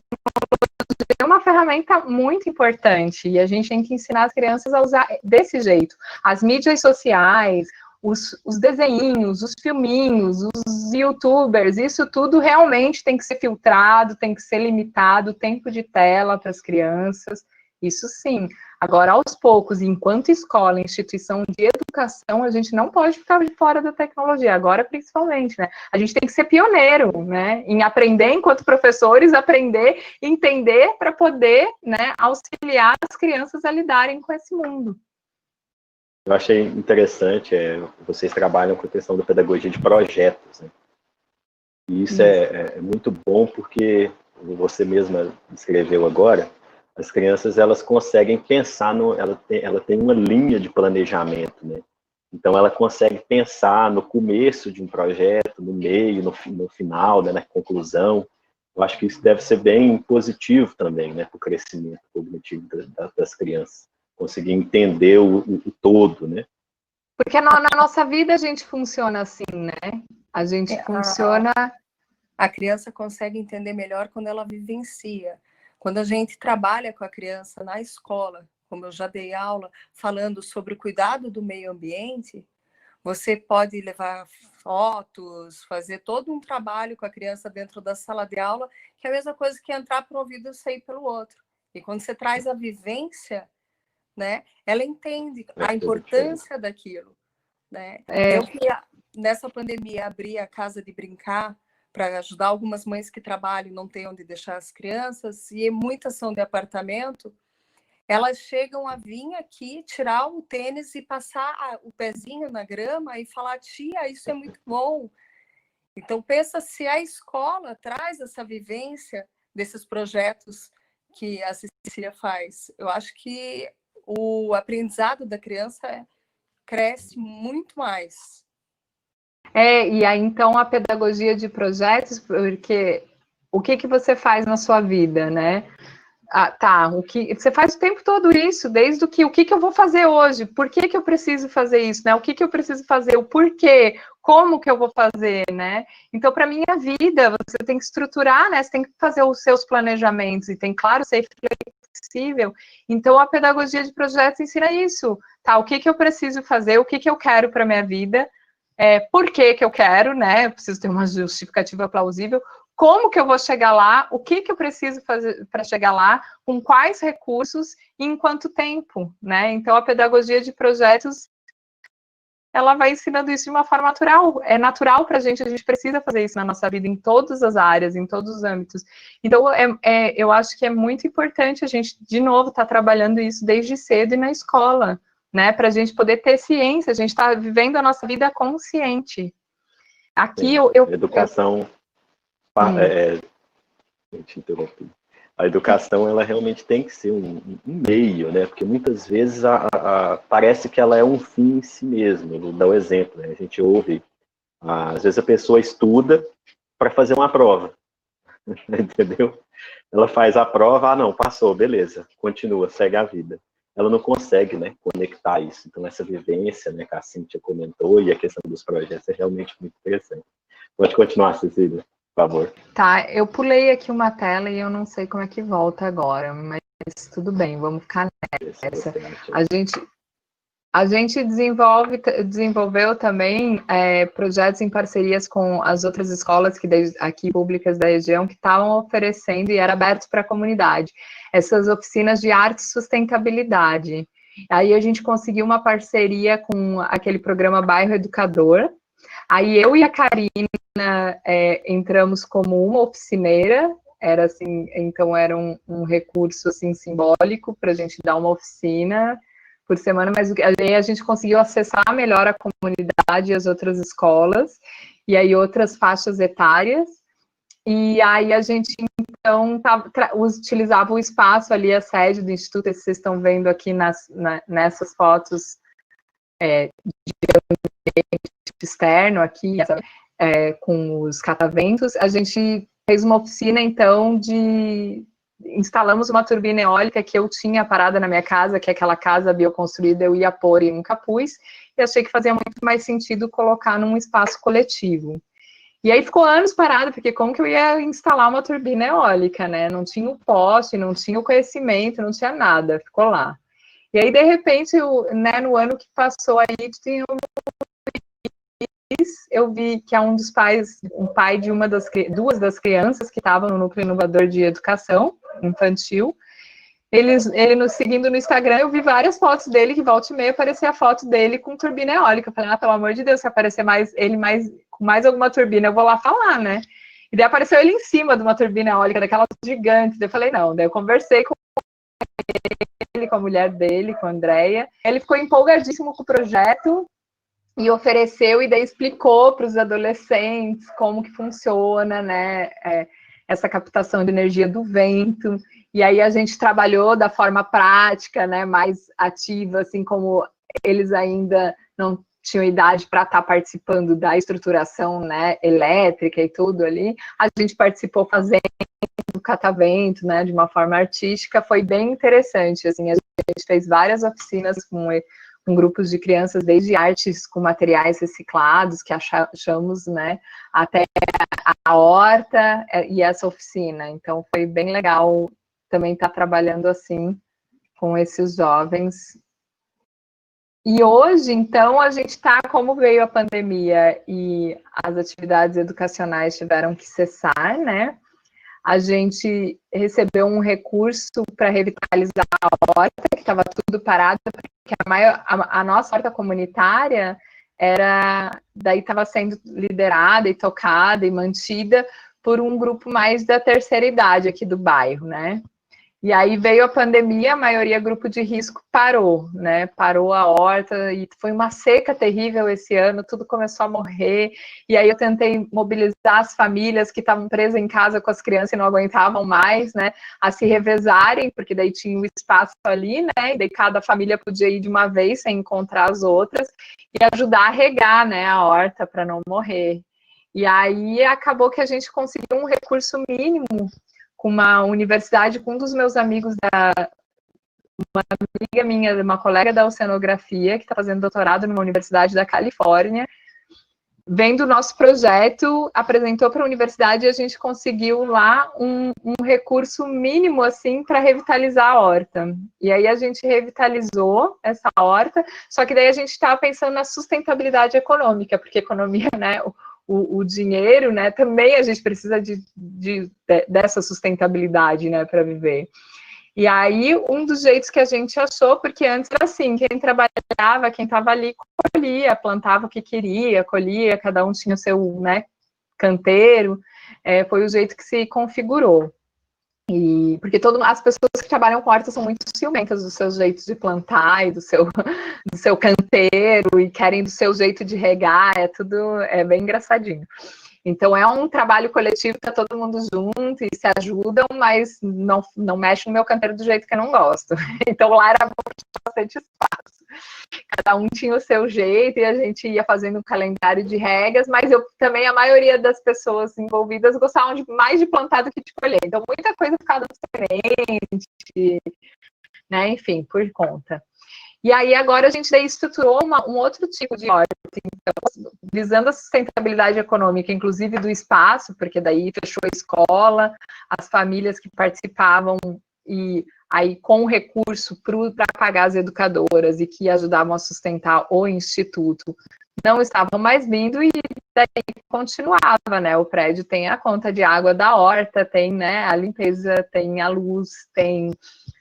é uma ferramenta muito importante, e a gente tem que ensinar as crianças a usar desse jeito. As mídias sociais, os desenhinhos, os filminhos, os youtubers, isso tudo realmente tem que ser filtrado, tem que ser limitado, o tempo de tela para as crianças, isso sim. Agora, aos poucos, enquanto escola, instituição de educação, a gente não pode ficar de fora da tecnologia, agora principalmente, né? A gente tem que ser pioneiro, né? Em aprender, enquanto professores, aprender, entender para poder, né, auxiliar as crianças a lidarem com esse mundo. Eu achei interessante, vocês trabalham com a questão da pedagogia de projetos, né? E isso é muito bom porque você mesma escreveu agora, as crianças elas conseguem pensar, ela tem uma linha de planejamento, né? Então ela consegue pensar no começo de um projeto, no meio, no final, né, na conclusão. Eu acho que isso deve ser bem positivo também, né, para o crescimento cognitivo das crianças. Conseguir entender o todo, né? Porque na nossa vida a gente funciona assim, né? A gente funciona... A criança consegue entender melhor quando ela vivencia. Quando a gente trabalha com a criança na escola, como eu já dei aula, falando sobre o cuidado do meio ambiente, você pode levar fotos, fazer todo um trabalho com a criança dentro da sala de aula, que é a mesma coisa que entrar por um ouvido e sair pelo outro. E quando você traz a vivência, né, ela entende a importância daquilo, né? Eu que nessa pandemia abri a casa de brincar para ajudar algumas mães que trabalham e não têm onde deixar as crianças, e muitas são de apartamento, elas chegam a vir aqui, tirar o tênis e passar o pezinho na grama e falar, tia, isso é muito bom. Então, pensa se a escola traz essa vivência desses projetos que a Cecília faz. Eu acho que o aprendizado da criança cresce muito mais. E aí, então, a pedagogia de projetos, porque o que você faz na sua vida, né? O que você faz o tempo todo isso, desde o que eu vou fazer hoje, por que eu preciso fazer isso, né? O que eu preciso fazer, o porquê, como que eu vou fazer, né? Então, para minha vida, você tem que estruturar, né? Você tem que fazer os seus planejamentos e tem, claro, ser flexível. Então, a pedagogia de projetos ensina isso, tá? O que eu preciso fazer, o que eu quero para minha vida, por que eu quero, né? Eu preciso ter uma justificativa plausível. Como que eu vou chegar lá? O que eu preciso fazer para chegar lá? Com quais recursos e em quanto tempo, né? Então, a pedagogia de projetos, ela vai ensinando isso de uma forma natural. É natural para a gente precisa fazer isso na nossa vida, em todas as áreas, em todos os âmbitos. Então, eu acho que é muito importante a gente, de novo, estar trabalhando isso desde cedo e na escola, né? Para a gente poder ter ciência, a gente está vivendo a nossa vida consciente. Aqui, Educação... te interrompi. A educação, ela realmente tem que ser um meio, né? Porque muitas vezes parece que ela é um fim em si mesmo. Vou dar um exemplo, né? A gente ouve, às vezes a pessoa estuda para fazer uma prova, entendeu? Ela faz a prova, não, passou, beleza, continua, segue a vida. Ela não consegue, né, conectar isso. Então, essa vivência, né, que a Cíntia comentou, e a questão dos projetos é realmente muito interessante. Pode continuar, Cecília, por favor. Tá, eu pulei aqui uma tela e eu não sei como é que volta agora, mas tudo bem, vamos ficar nessa. A gente desenvolveu também projetos em parcerias com as outras escolas aqui públicas da região que estavam oferecendo e era aberto para a comunidade, essas oficinas de arte e sustentabilidade. Aí a gente conseguiu uma parceria com aquele programa Bairro Educador. Aí eu e a Karina entramos como uma oficineira, era assim, então era um recurso assim simbólico para a gente dar uma oficina por semana, mas aí a gente conseguiu acessar melhor a comunidade e as outras escolas, e aí outras faixas etárias, e aí a gente então utilizava o espaço ali, a sede do Instituto, que vocês estão vendo aqui nessas fotos externo aqui, com os cataventos, a gente fez uma oficina, então, instalamos uma turbina eólica que eu tinha parada na minha casa, que é aquela casa bioconstruída, eu ia pôr e nunca pus, e achei que fazia muito mais sentido colocar num espaço coletivo. E aí ficou anos parado, porque como que eu ia instalar uma turbina eólica, né? Não tinha o poste, não tinha o conhecimento, não tinha nada, ficou lá. E aí, de repente, no ano que passou aí, eu vi que é um pai de duas das crianças que estavam no Núcleo Inovador de Educação Infantil. Ele nos seguindo no Instagram, eu vi várias fotos dele, que volta e meia aparecia a foto dele com turbina eólica. Eu falei, pelo amor de Deus, se aparecer com mais alguma turbina, eu vou lá falar, né? E daí apareceu ele em cima de uma turbina eólica, daquelas gigantes. Eu falei, não. Daí eu conversei com ele, com a mulher dele, com a Andrea. Ele ficou empolgadíssimo com o projeto, e ofereceu e daí explicou para os adolescentes como que funciona, né, essa captação de energia do vento, e aí a gente trabalhou da forma prática, né, mais ativa, assim como eles ainda não tinham idade para estar participando da estruturação, né, elétrica e tudo ali, a gente participou fazendo catavento, né, de uma forma artística, foi bem interessante, assim, a gente fez várias oficinas com grupos de crianças, desde artes com materiais reciclados, que achamos, né, até a horta e essa oficina. Então, foi bem legal também estar trabalhando assim com esses jovens. E hoje, então, a gente está, como veio a pandemia e as atividades educacionais tiveram que cessar, né, a gente recebeu um recurso para revitalizar a horta, que estava tudo parado, porque a nossa horta comunitária daí estava sendo liderada e tocada e mantida por um grupo mais da terceira idade aqui do bairro, né? E aí veio a pandemia, a maioria grupo de risco parou, né? Parou a horta e foi uma seca terrível esse ano, tudo começou a morrer. E aí eu tentei mobilizar as famílias que estavam presas em casa com as crianças e não aguentavam mais, né? A se revezarem, porque daí tinha um espaço ali, né? E daí cada família podia ir de uma vez sem encontrar as outras e ajudar a regar, né? A horta para não morrer. E aí acabou que a gente conseguiu um recurso mínimo com uma universidade, com um dos meus amigos, uma amiga minha, uma colega da oceanografia, que está fazendo doutorado numa universidade da Califórnia, vendo o nosso projeto, apresentou para a universidade e a gente conseguiu lá um recurso mínimo, assim, para revitalizar a horta. E aí a gente revitalizou essa horta, só que daí a gente estava pensando na sustentabilidade econômica, porque economia, né, o dinheiro, né, também a gente precisa dessa sustentabilidade, né, para viver. E aí, um dos jeitos que a gente achou, porque antes era assim, quem trabalhava, quem estava ali, colhia, plantava o que queria, colhia, cada um tinha o seu, né, canteiro, foi o jeito que se configurou. E, porque as pessoas que trabalham com horta são muito ciumentas dos seus jeitos de plantar e do seu canteiro, e querem do seu jeito de regar, é bem engraçadinho. Então é um trabalho coletivo, tá todo mundo junto e se ajudam, mas não mexe no meu canteiro do jeito que eu não gosto. Então lá era bastante espaço. Cada um tinha o seu jeito e a gente ia fazendo um calendário de regras, mas também, a maioria das pessoas envolvidas gostavam mais de plantar do que de colher. Então muita coisa ficava dando semente, né? Enfim, por conta. E aí agora a gente daí estruturou um outro tipo de horta, então, visando a sustentabilidade econômica, inclusive do espaço, porque daí fechou a escola, as famílias que participavam e aí com o recurso para pagar as educadoras e que ajudavam a sustentar o instituto, não estavam mais vindo e daí continuava, né? O prédio tem a conta de água da horta, tem, né, a limpeza, tem a luz, tem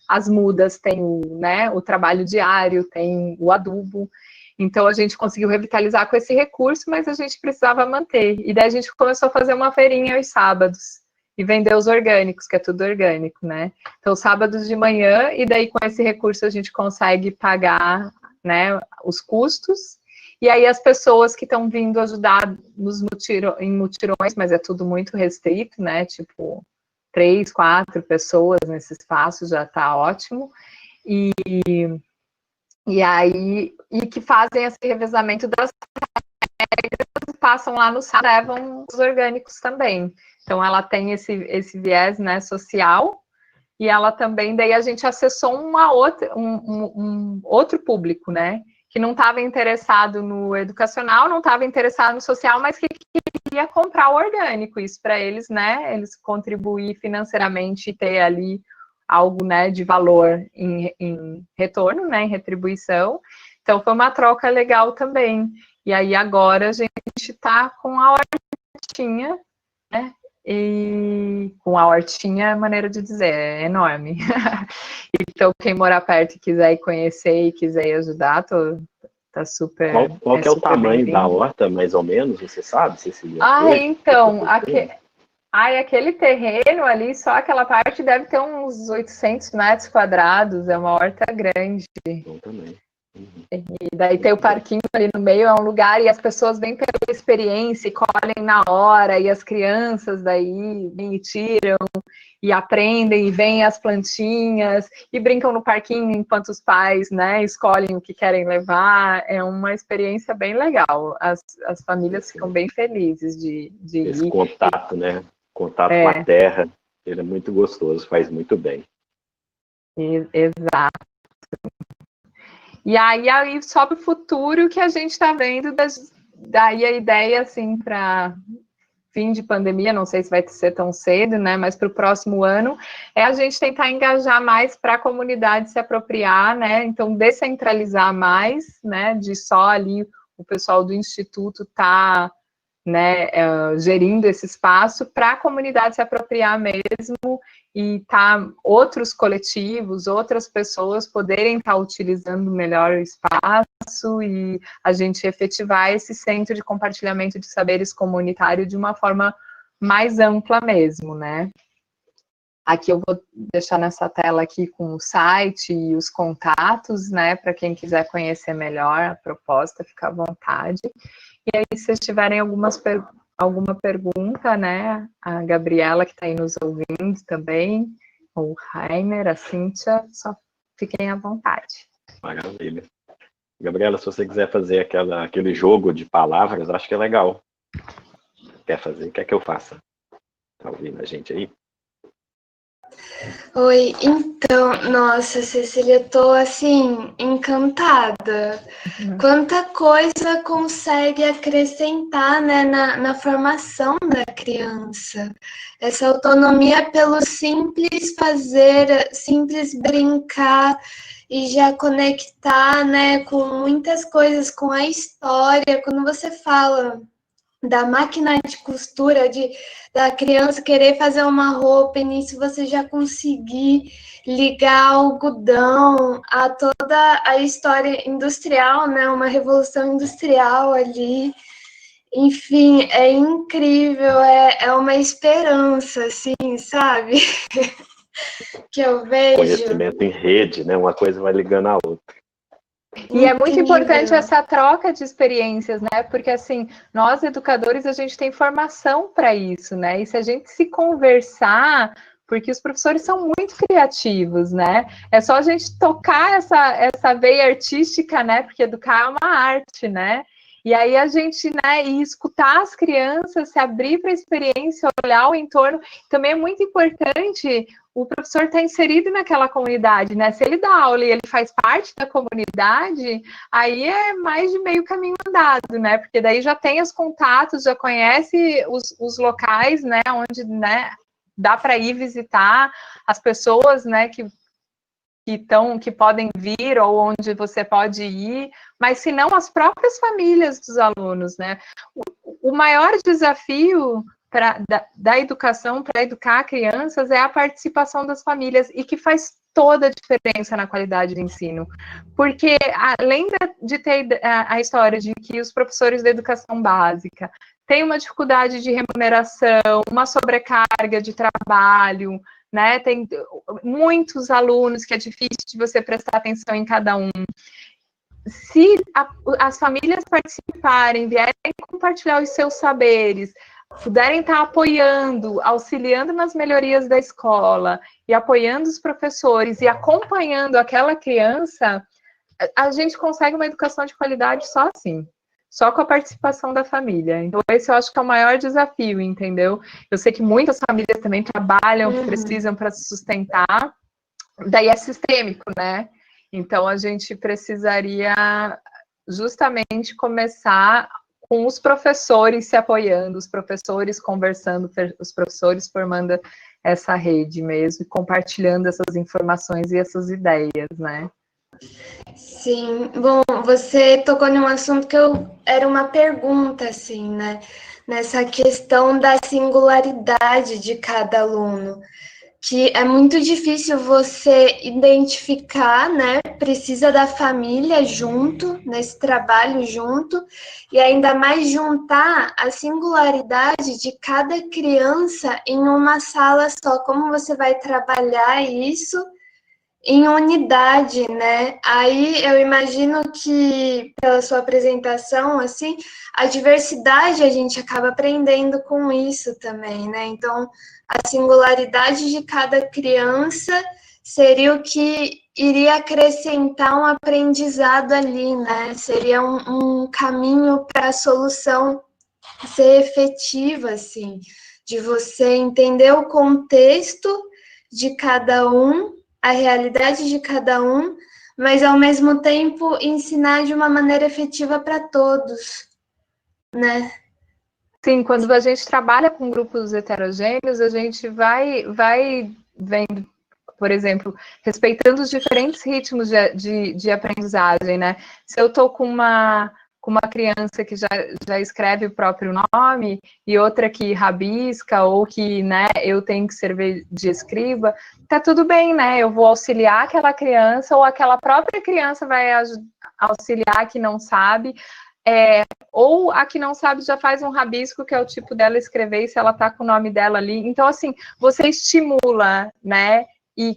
as mudas, tem o trabalho diário, tem o adubo. Então, a gente conseguiu revitalizar com esse recurso, mas a gente precisava manter. E daí a gente começou a fazer uma feirinha aos sábados e vender os orgânicos, que é tudo orgânico, né? Então, sábados de manhã, e daí com esse recurso a gente consegue pagar, né, os custos. E aí as pessoas que estão vindo ajudar em mutirões, mas é tudo muito restrito, né? Tipo, 3, 4 pessoas nesse espaço já está ótimo. E aí, que fazem esse revezamento das regras, passam lá no site, levam os orgânicos também. Então, ela tem esse viés, né, social, e ela também, daí a gente acessou um outro público, né, que não estava interessado no educacional, não estava interessado no social, mas que queria comprar o orgânico. Isso para eles, né, eles contribuir financeiramente e ter ali algo, né, de valor em retorno, né, em retribuição. Então, foi uma troca legal também. E aí, agora, a gente está com a hortinha, né, e com a hortinha, é maneira de dizer, é enorme. Então, quem morar perto e quiser ir conhecer e quiser ir ajudar, tá super... Qual que é o tamanho da horta, mais ou menos, você sabe? Se então, aquele terreno ali, só aquela parte deve ter uns 800 metros quadrados, é uma horta grande. Bom também. Uhum. E daí tem o parquinho ali no meio, é um lugar, e as pessoas vêm pela experiência e colhem na hora, e as crianças daí vêm e tiram, e aprendem, e veem as plantinhas, e brincam no parquinho enquanto os pais, né, escolhem o que querem levar. É uma experiência bem legal. As famílias ficam bem felizes de Esse ir. contato, né? Contato com a terra, ele é muito gostoso, faz muito bem. Exato. E aí só para o futuro que a gente está vendo, daí a ideia, assim, para fim de pandemia, não sei se vai ser tão cedo, né, mas para o próximo ano, é a gente tentar engajar mais para a comunidade se apropriar, né, então descentralizar mais, né, de só ali o pessoal do Instituto tá, né, gerindo esse espaço, para a comunidade se apropriar mesmo e outros coletivos, outras pessoas poderem estar utilizando melhor o espaço e a gente efetivar esse centro de compartilhamento de saberes comunitário de uma forma mais ampla mesmo, né? Aqui eu vou deixar nessa tela aqui com o site e os contatos, né, para quem quiser conhecer melhor a proposta, fica à vontade. E aí, se vocês tiverem alguma pergunta, né, a Gabriela que está aí nos ouvindo também, o Rainer, a Cíntia, só fiquem à vontade. Maravilha. Gabriela, se você quiser fazer aquele jogo de palavras, acho que é legal. Quer fazer? Quer que eu faça? Tá ouvindo a gente aí? Oi, então, nossa, Cecília, eu tô assim, encantada. Quanta coisa consegue acrescentar, né, na formação da criança. Essa autonomia pelo simples fazer, simples brincar e já conectar, né, com muitas coisas, com a história. Quando você fala da máquina de costura, da criança querer fazer uma roupa, e nisso você já conseguir ligar algodão a toda a história industrial, né? Uma revolução industrial ali. Enfim, é incrível, é uma esperança, assim, sabe? Que eu vejo. Conhecimento em rede, né? Uma coisa vai ligando a outra. E é muito importante essa troca de experiências, né? Porque, assim, nós educadores, a gente tem formação para isso, né? E se a gente se conversar, porque os professores são muito criativos, né? É só a gente tocar essa veia artística, né? Porque educar é uma arte, né? E aí a gente, né, e escutar as crianças, se abrir para a experiência, olhar o entorno, também é muito importante o professor estar inserido naquela comunidade, né? Se ele dá aula e ele faz parte da comunidade, aí é mais de meio caminho andado, né? Porque daí já tem os contatos, já conhece os locais, né? Onde, né, dá para ir visitar as pessoas, né? Que podem vir ou onde você pode ir, mas se não as próprias famílias dos alunos, né? O maior desafio da educação para educar crianças é a participação das famílias e que faz toda a diferença na qualidade do ensino, porque além de ter a história de que os professores da educação básica têm uma dificuldade de remuneração, uma sobrecarga de trabalho, né? Tem muitos alunos que é difícil de você prestar atenção em cada um. Se as famílias participarem, vierem compartilhar os seus saberes, puderem estar apoiando, auxiliando nas melhorias da escola e apoiando os professores e acompanhando aquela criança, a gente consegue uma educação de qualidade só assim, só com a participação da família. Então, esse eu acho que é o maior desafio, entendeu? Eu sei que muitas famílias também trabalham, que precisam para se sustentar, daí é sistêmico, né? Então, a gente precisaria justamente começar com os professores se apoiando, os professores conversando, os professores formando essa rede mesmo, compartilhando essas informações e essas ideias, né? Sim, bom, você tocou num assunto que era uma pergunta, assim, né? Nessa questão da singularidade de cada aluno, que é muito difícil você identificar, né? Precisa da família junto, nesse trabalho junto, e ainda mais juntar a singularidade de cada criança em uma sala só. Como você vai trabalhar isso em unidade, né? Aí eu imagino que, pela sua apresentação, assim, a diversidade a gente acaba aprendendo com isso também, né? Então, a singularidade de cada criança seria o que iria acrescentar um aprendizado ali, né? Seria um caminho para a solução ser efetiva, assim, de você entender o contexto de cada um, a realidade de cada um, mas ao mesmo tempo ensinar de uma maneira efetiva para todos, né? Sim, quando a gente trabalha com grupos heterogêneos, a gente vai vendo, por exemplo, respeitando os diferentes ritmos de aprendizagem, né? Se eu estou com uma criança que já escreve o próprio nome e outra que rabisca ou que, né, eu tenho que servir de escriba, tá tudo bem, né? Eu vou auxiliar aquela criança ou aquela própria criança vai auxiliar que não sabe. ou a que não sabe já faz um rabisco, que é o tipo dela escrever, e se ela tá com o nome dela ali. Então, assim, você estimula, né? E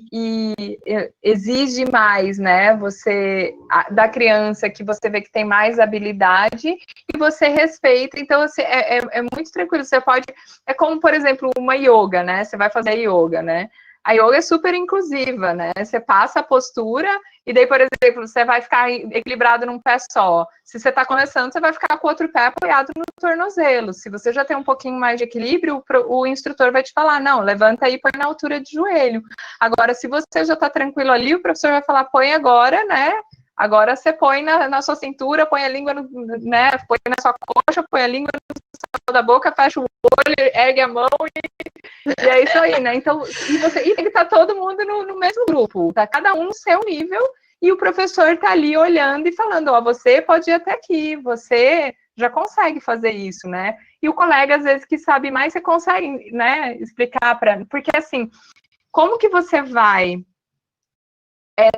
exige mais, né? Você da criança que você vê que tem mais habilidade e você respeita. Então, assim, é muito tranquilo. Você pode. É como, por exemplo, uma yoga, né? Você vai fazer yoga, né? A yoga é super inclusiva, né? Você passa a postura e daí, por exemplo, você vai ficar equilibrado num pé só. Se você está começando, você vai ficar com o outro pé apoiado no tornozelo. Se você já tem um pouquinho mais de equilíbrio, o instrutor vai te falar, não, levanta aí e põe na altura de joelho. Agora, se você já está tranquilo ali, o professor vai falar, põe agora, né? Agora você põe na sua cintura, põe a língua, né? Põe na sua coxa, põe a língua no céu da boca, fecha o olho, ergue a mão e é isso aí, né? Então, e tem que estar todo mundo no mesmo grupo, tá? Cada um no seu nível, e o professor tá ali olhando e falando, ó, você pode ir até aqui, você já consegue fazer isso, né? E o colega, às vezes, que sabe mais, você consegue, né, explicar para... Porque, assim, como que você vai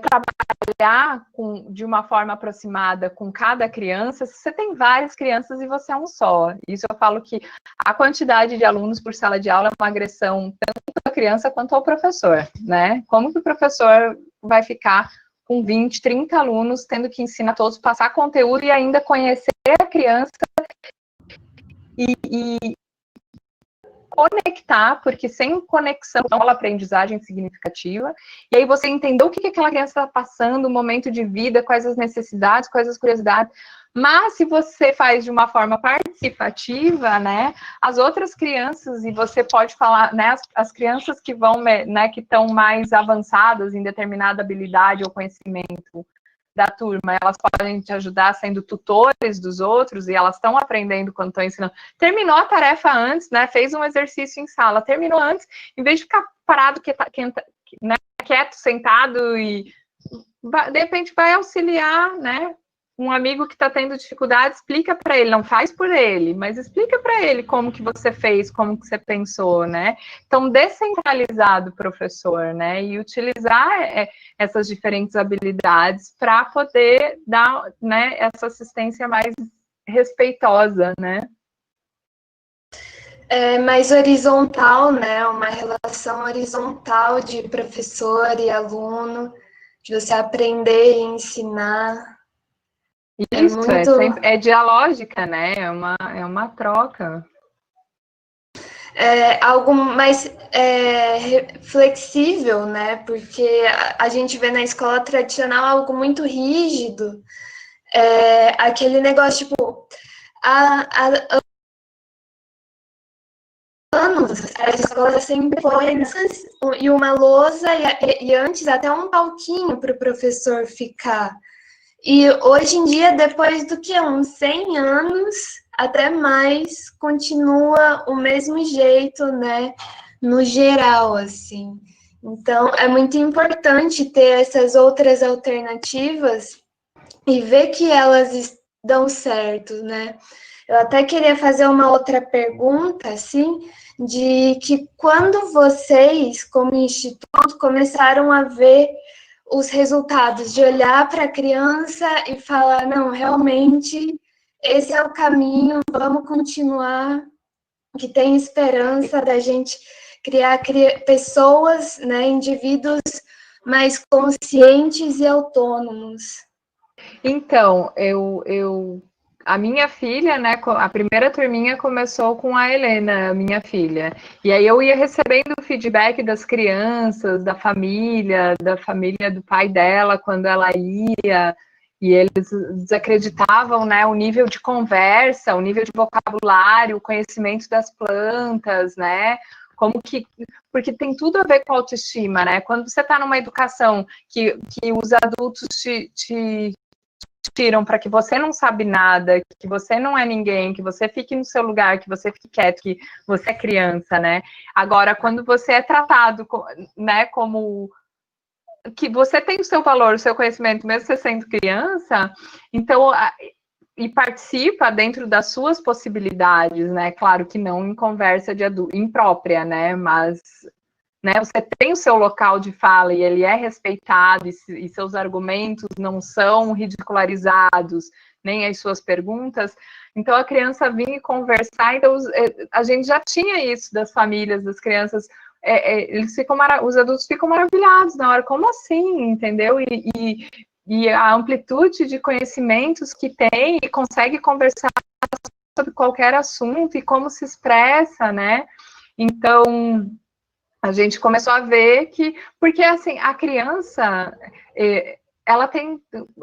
trabalhar de uma forma aproximada com cada criança, se você tem várias crianças e você é um só? Isso eu falo que a quantidade de alunos por sala de aula é uma agressão tanto à criança quanto ao professor, né? Como que o professor vai ficar com 20, 30 alunos, tendo que ensinar todos, passar conteúdo e ainda conhecer a criança e conectar, porque sem conexão não há aprendizagem significativa, e aí você entendeu o que aquela criança está passando, o momento de vida, quais as necessidades, quais as curiosidades, mas se você faz de uma forma participativa, né, as outras crianças, e você pode falar, né, as crianças que vão, né, que estão mais avançadas em determinada habilidade ou conhecimento da turma, elas podem te ajudar sendo tutores dos outros, e elas estão aprendendo quando estão ensinando. Terminou a tarefa antes, né? Fez um exercício em sala, terminou antes, em vez de ficar parado, né, quieto, sentado, e de repente vai auxiliar, né? Um amigo que está tendo dificuldade, explica para ele, não faz por ele, mas explica para ele como que você fez, como que você pensou, né? Então, descentralizar o professor, né? E utilizar essas diferentes habilidades para poder dar, né, essa assistência mais respeitosa, né? É mais horizontal, né? Uma relação horizontal de professor e aluno, de você aprender e ensinar. Isso, é dialógica, né? É uma troca. Algo mais flexível, né? Porque a gente vê na escola tradicional algo muito rígido, aquele negócio tipo, anos, as escolas sempre foi e uma lousa e antes até um palquinho para o professor ficar. E hoje em dia, depois do que uns 100 anos, até mais, continua o mesmo jeito, né? No geral, assim. Então, é muito importante ter essas outras alternativas e ver que elas dão certo, né? Eu até queria fazer uma outra pergunta, assim, de que quando vocês, como instituto, começaram a ver os resultados, de olhar para a criança e falar, não, realmente, esse é o caminho, vamos continuar, que tem esperança da gente criar pessoas, né, indivíduos mais conscientes e autônomos. Então, a minha filha, né, a primeira turminha começou com a Helena, a minha filha. E aí eu ia recebendo feedback das crianças, da família do pai dela, quando ela ia, e eles desacreditavam, né, o nível de conversa, o nível de vocabulário, o conhecimento das plantas, né, porque tem tudo a ver com autoestima, né? Quando você está numa educação que os adultos te tiram para que você não sabe nada, que você não é ninguém, que você fique no seu lugar, que você fique quieto, que você é criança, né? Agora, quando você é tratado, né, como que você tem o seu valor, o seu conhecimento, mesmo você sendo criança, então e participa dentro das suas possibilidades, né? Claro que não em conversa de adulto, imprópria, né? Mas né? Você tem o seu local de fala e ele é respeitado e seus argumentos não são ridicularizados, nem as suas perguntas. Então a criança vinha conversar, então a gente já tinha isso das famílias, das crianças, eles ficam os adultos ficam maravilhados na hora, como assim, entendeu? E a amplitude de conhecimentos que tem e consegue conversar sobre qualquer assunto e como se expressa, né? Então a gente começou a ver que, porque assim, a criança, ela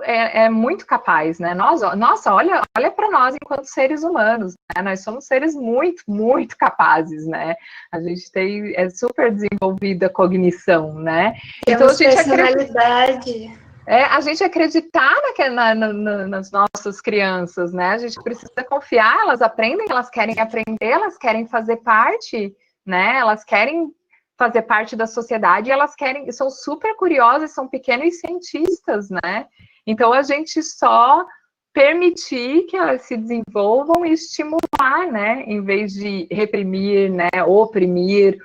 é muito capaz, né? Nossa, olha para nós enquanto seres humanos, né? Nós somos seres muito, muito capazes, né? A gente é super desenvolvida a cognição, né? Então a gente personalidade. A gente acreditar nas nossas crianças, né? A gente precisa confiar, elas aprendem, elas querem aprender, elas querem fazer parte, né? Elas querem fazer parte da sociedade, elas são super curiosas, são pequenos cientistas, né? Então a gente só permitir que elas se desenvolvam e estimular, né? Em vez de reprimir, né? Oprimir,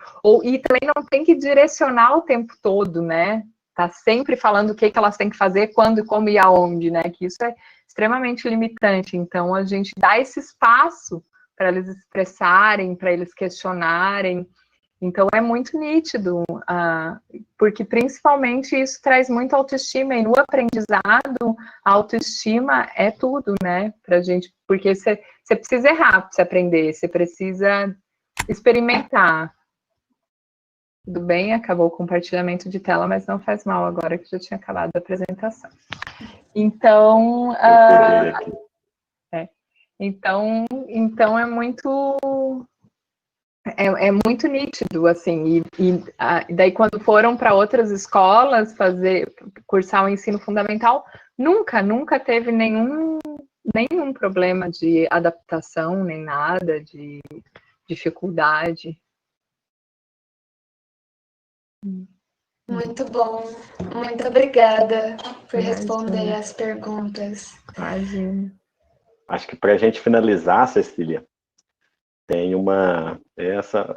e também não tem que direcionar o tempo todo, né? Tá sempre falando o que elas têm que fazer, quando, como e aonde, né? Que isso é extremamente limitante. Então a gente dá esse espaço para eles expressarem, para eles questionarem. Então é muito nítido, porque principalmente isso traz muita autoestima, e no aprendizado, a autoestima é tudo, né, pra gente, porque você precisa errar para você aprender, você precisa experimentar. Tudo bem, acabou o compartilhamento de tela, mas não faz mal agora que já tinha acabado a apresentação. Então, então é muito... É muito nítido, assim, e daí quando foram para outras escolas cursar o ensino fundamental, nunca teve nenhum problema de adaptação, nem nada, de dificuldade. Muito bom. Muito obrigada por responder as perguntas. Imagina. Acho que para a gente finalizar, Cecília, tem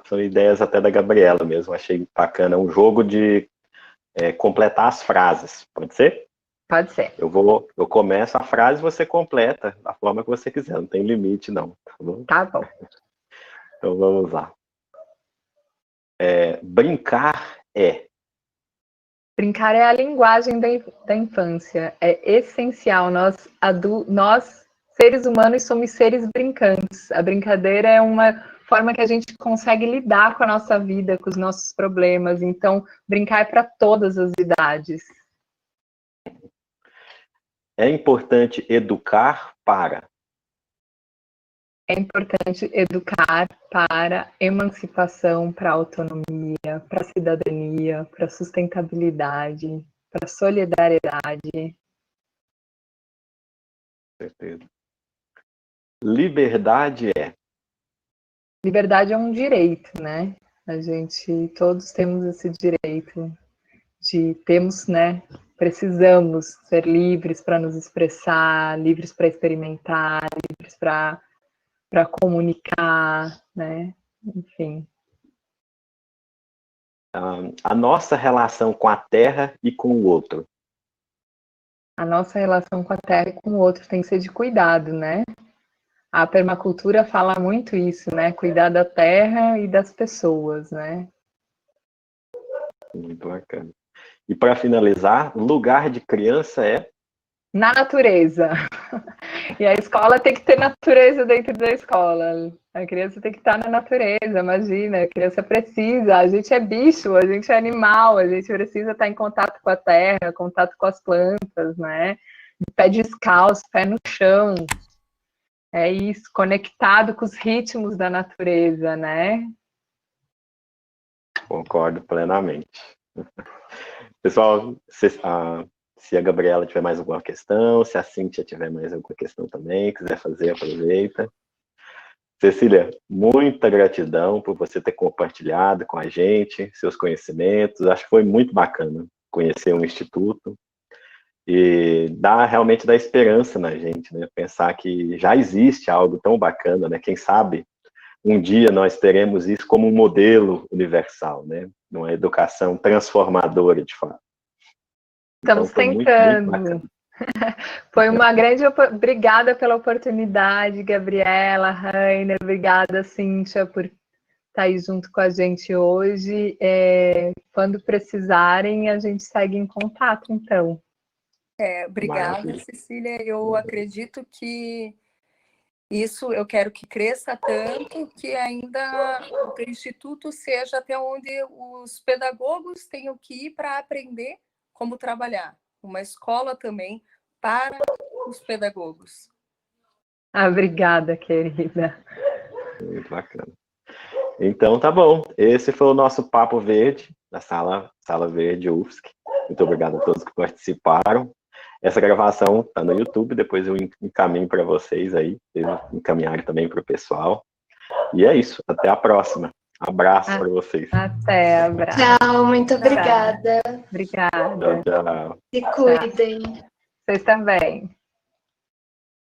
são ideias até da Gabriela mesmo, achei bacana, um jogo de completar as frases, pode ser? Pode ser. Eu começo a frase e você completa da forma que você quiser, não tem limite não, tá bom? Tá bom. Então vamos lá. Brincar é... Brincar é a linguagem da infância, é essencial, nós seres humanos somos seres brincantes. A brincadeira é uma forma que a gente consegue lidar com a nossa vida, com os nossos problemas. Então, brincar é para todas as idades. É importante educar para... É importante educar para emancipação, para autonomia, para cidadania, para sustentabilidade, para solidariedade. Certeza. Liberdade é... Liberdade é um direito, né? Todos temos esse direito né? Precisamos ser livres para nos expressar, livres para experimentar, livres para comunicar, né? Enfim. A nossa relação com a terra e com o outro. A nossa relação com a terra e com o outro tem que ser de cuidado, né? A permacultura fala muito isso, né? Cuidar da terra e das pessoas, né? Muito bacana. E para finalizar, lugar de criança é... Na natureza. E a escola tem que ter natureza dentro da escola. A criança tem que estar na natureza, imagina. A criança precisa. A gente é bicho, a gente é animal, a gente precisa estar em contato com a terra, contato com as plantas, né? Pé descalço, pé no chão. É isso, conectado com os ritmos da natureza, né? Concordo plenamente. Pessoal, se a Gabriela tiver mais alguma questão, se a Cíntia tiver mais alguma questão também, quiser fazer, aproveita. Cecília, muita gratidão por você ter compartilhado com a gente seus conhecimentos. Acho que foi muito bacana conhecer um instituto e realmente dá esperança na gente, né? Pensar que já existe algo tão bacana, né? Quem sabe um dia nós teremos isso como um modelo universal, né? numa educação transformadora, de fato. Estamos Então, tentando. Foi uma grande... Obrigada pela oportunidade, Gabriela, Rainer, obrigada, Cíntia, por estar aí junto com a gente hoje. Quando precisarem, a gente segue em contato, então. Obrigada, Maravilha. Cecília. Eu acredito que isso eu quero que cresça tanto que ainda o Instituto seja até onde os pedagogos tenham que ir para aprender como trabalhar. Uma escola também para os pedagogos. Obrigada, querida. Muito bacana. Então, tá bom. Esse foi o nosso Papo Verde, da Sala Verde UFSC. Muito obrigado a todos que participaram. Essa gravação está no YouTube, depois eu encaminho para vocês aí, vocês encaminharem também para o pessoal. E é isso, até a próxima. Abraço para vocês. Até, abraço. Tchau, muito obrigada. Obrigada. Tchau, tchau. Se cuidem. Vocês também.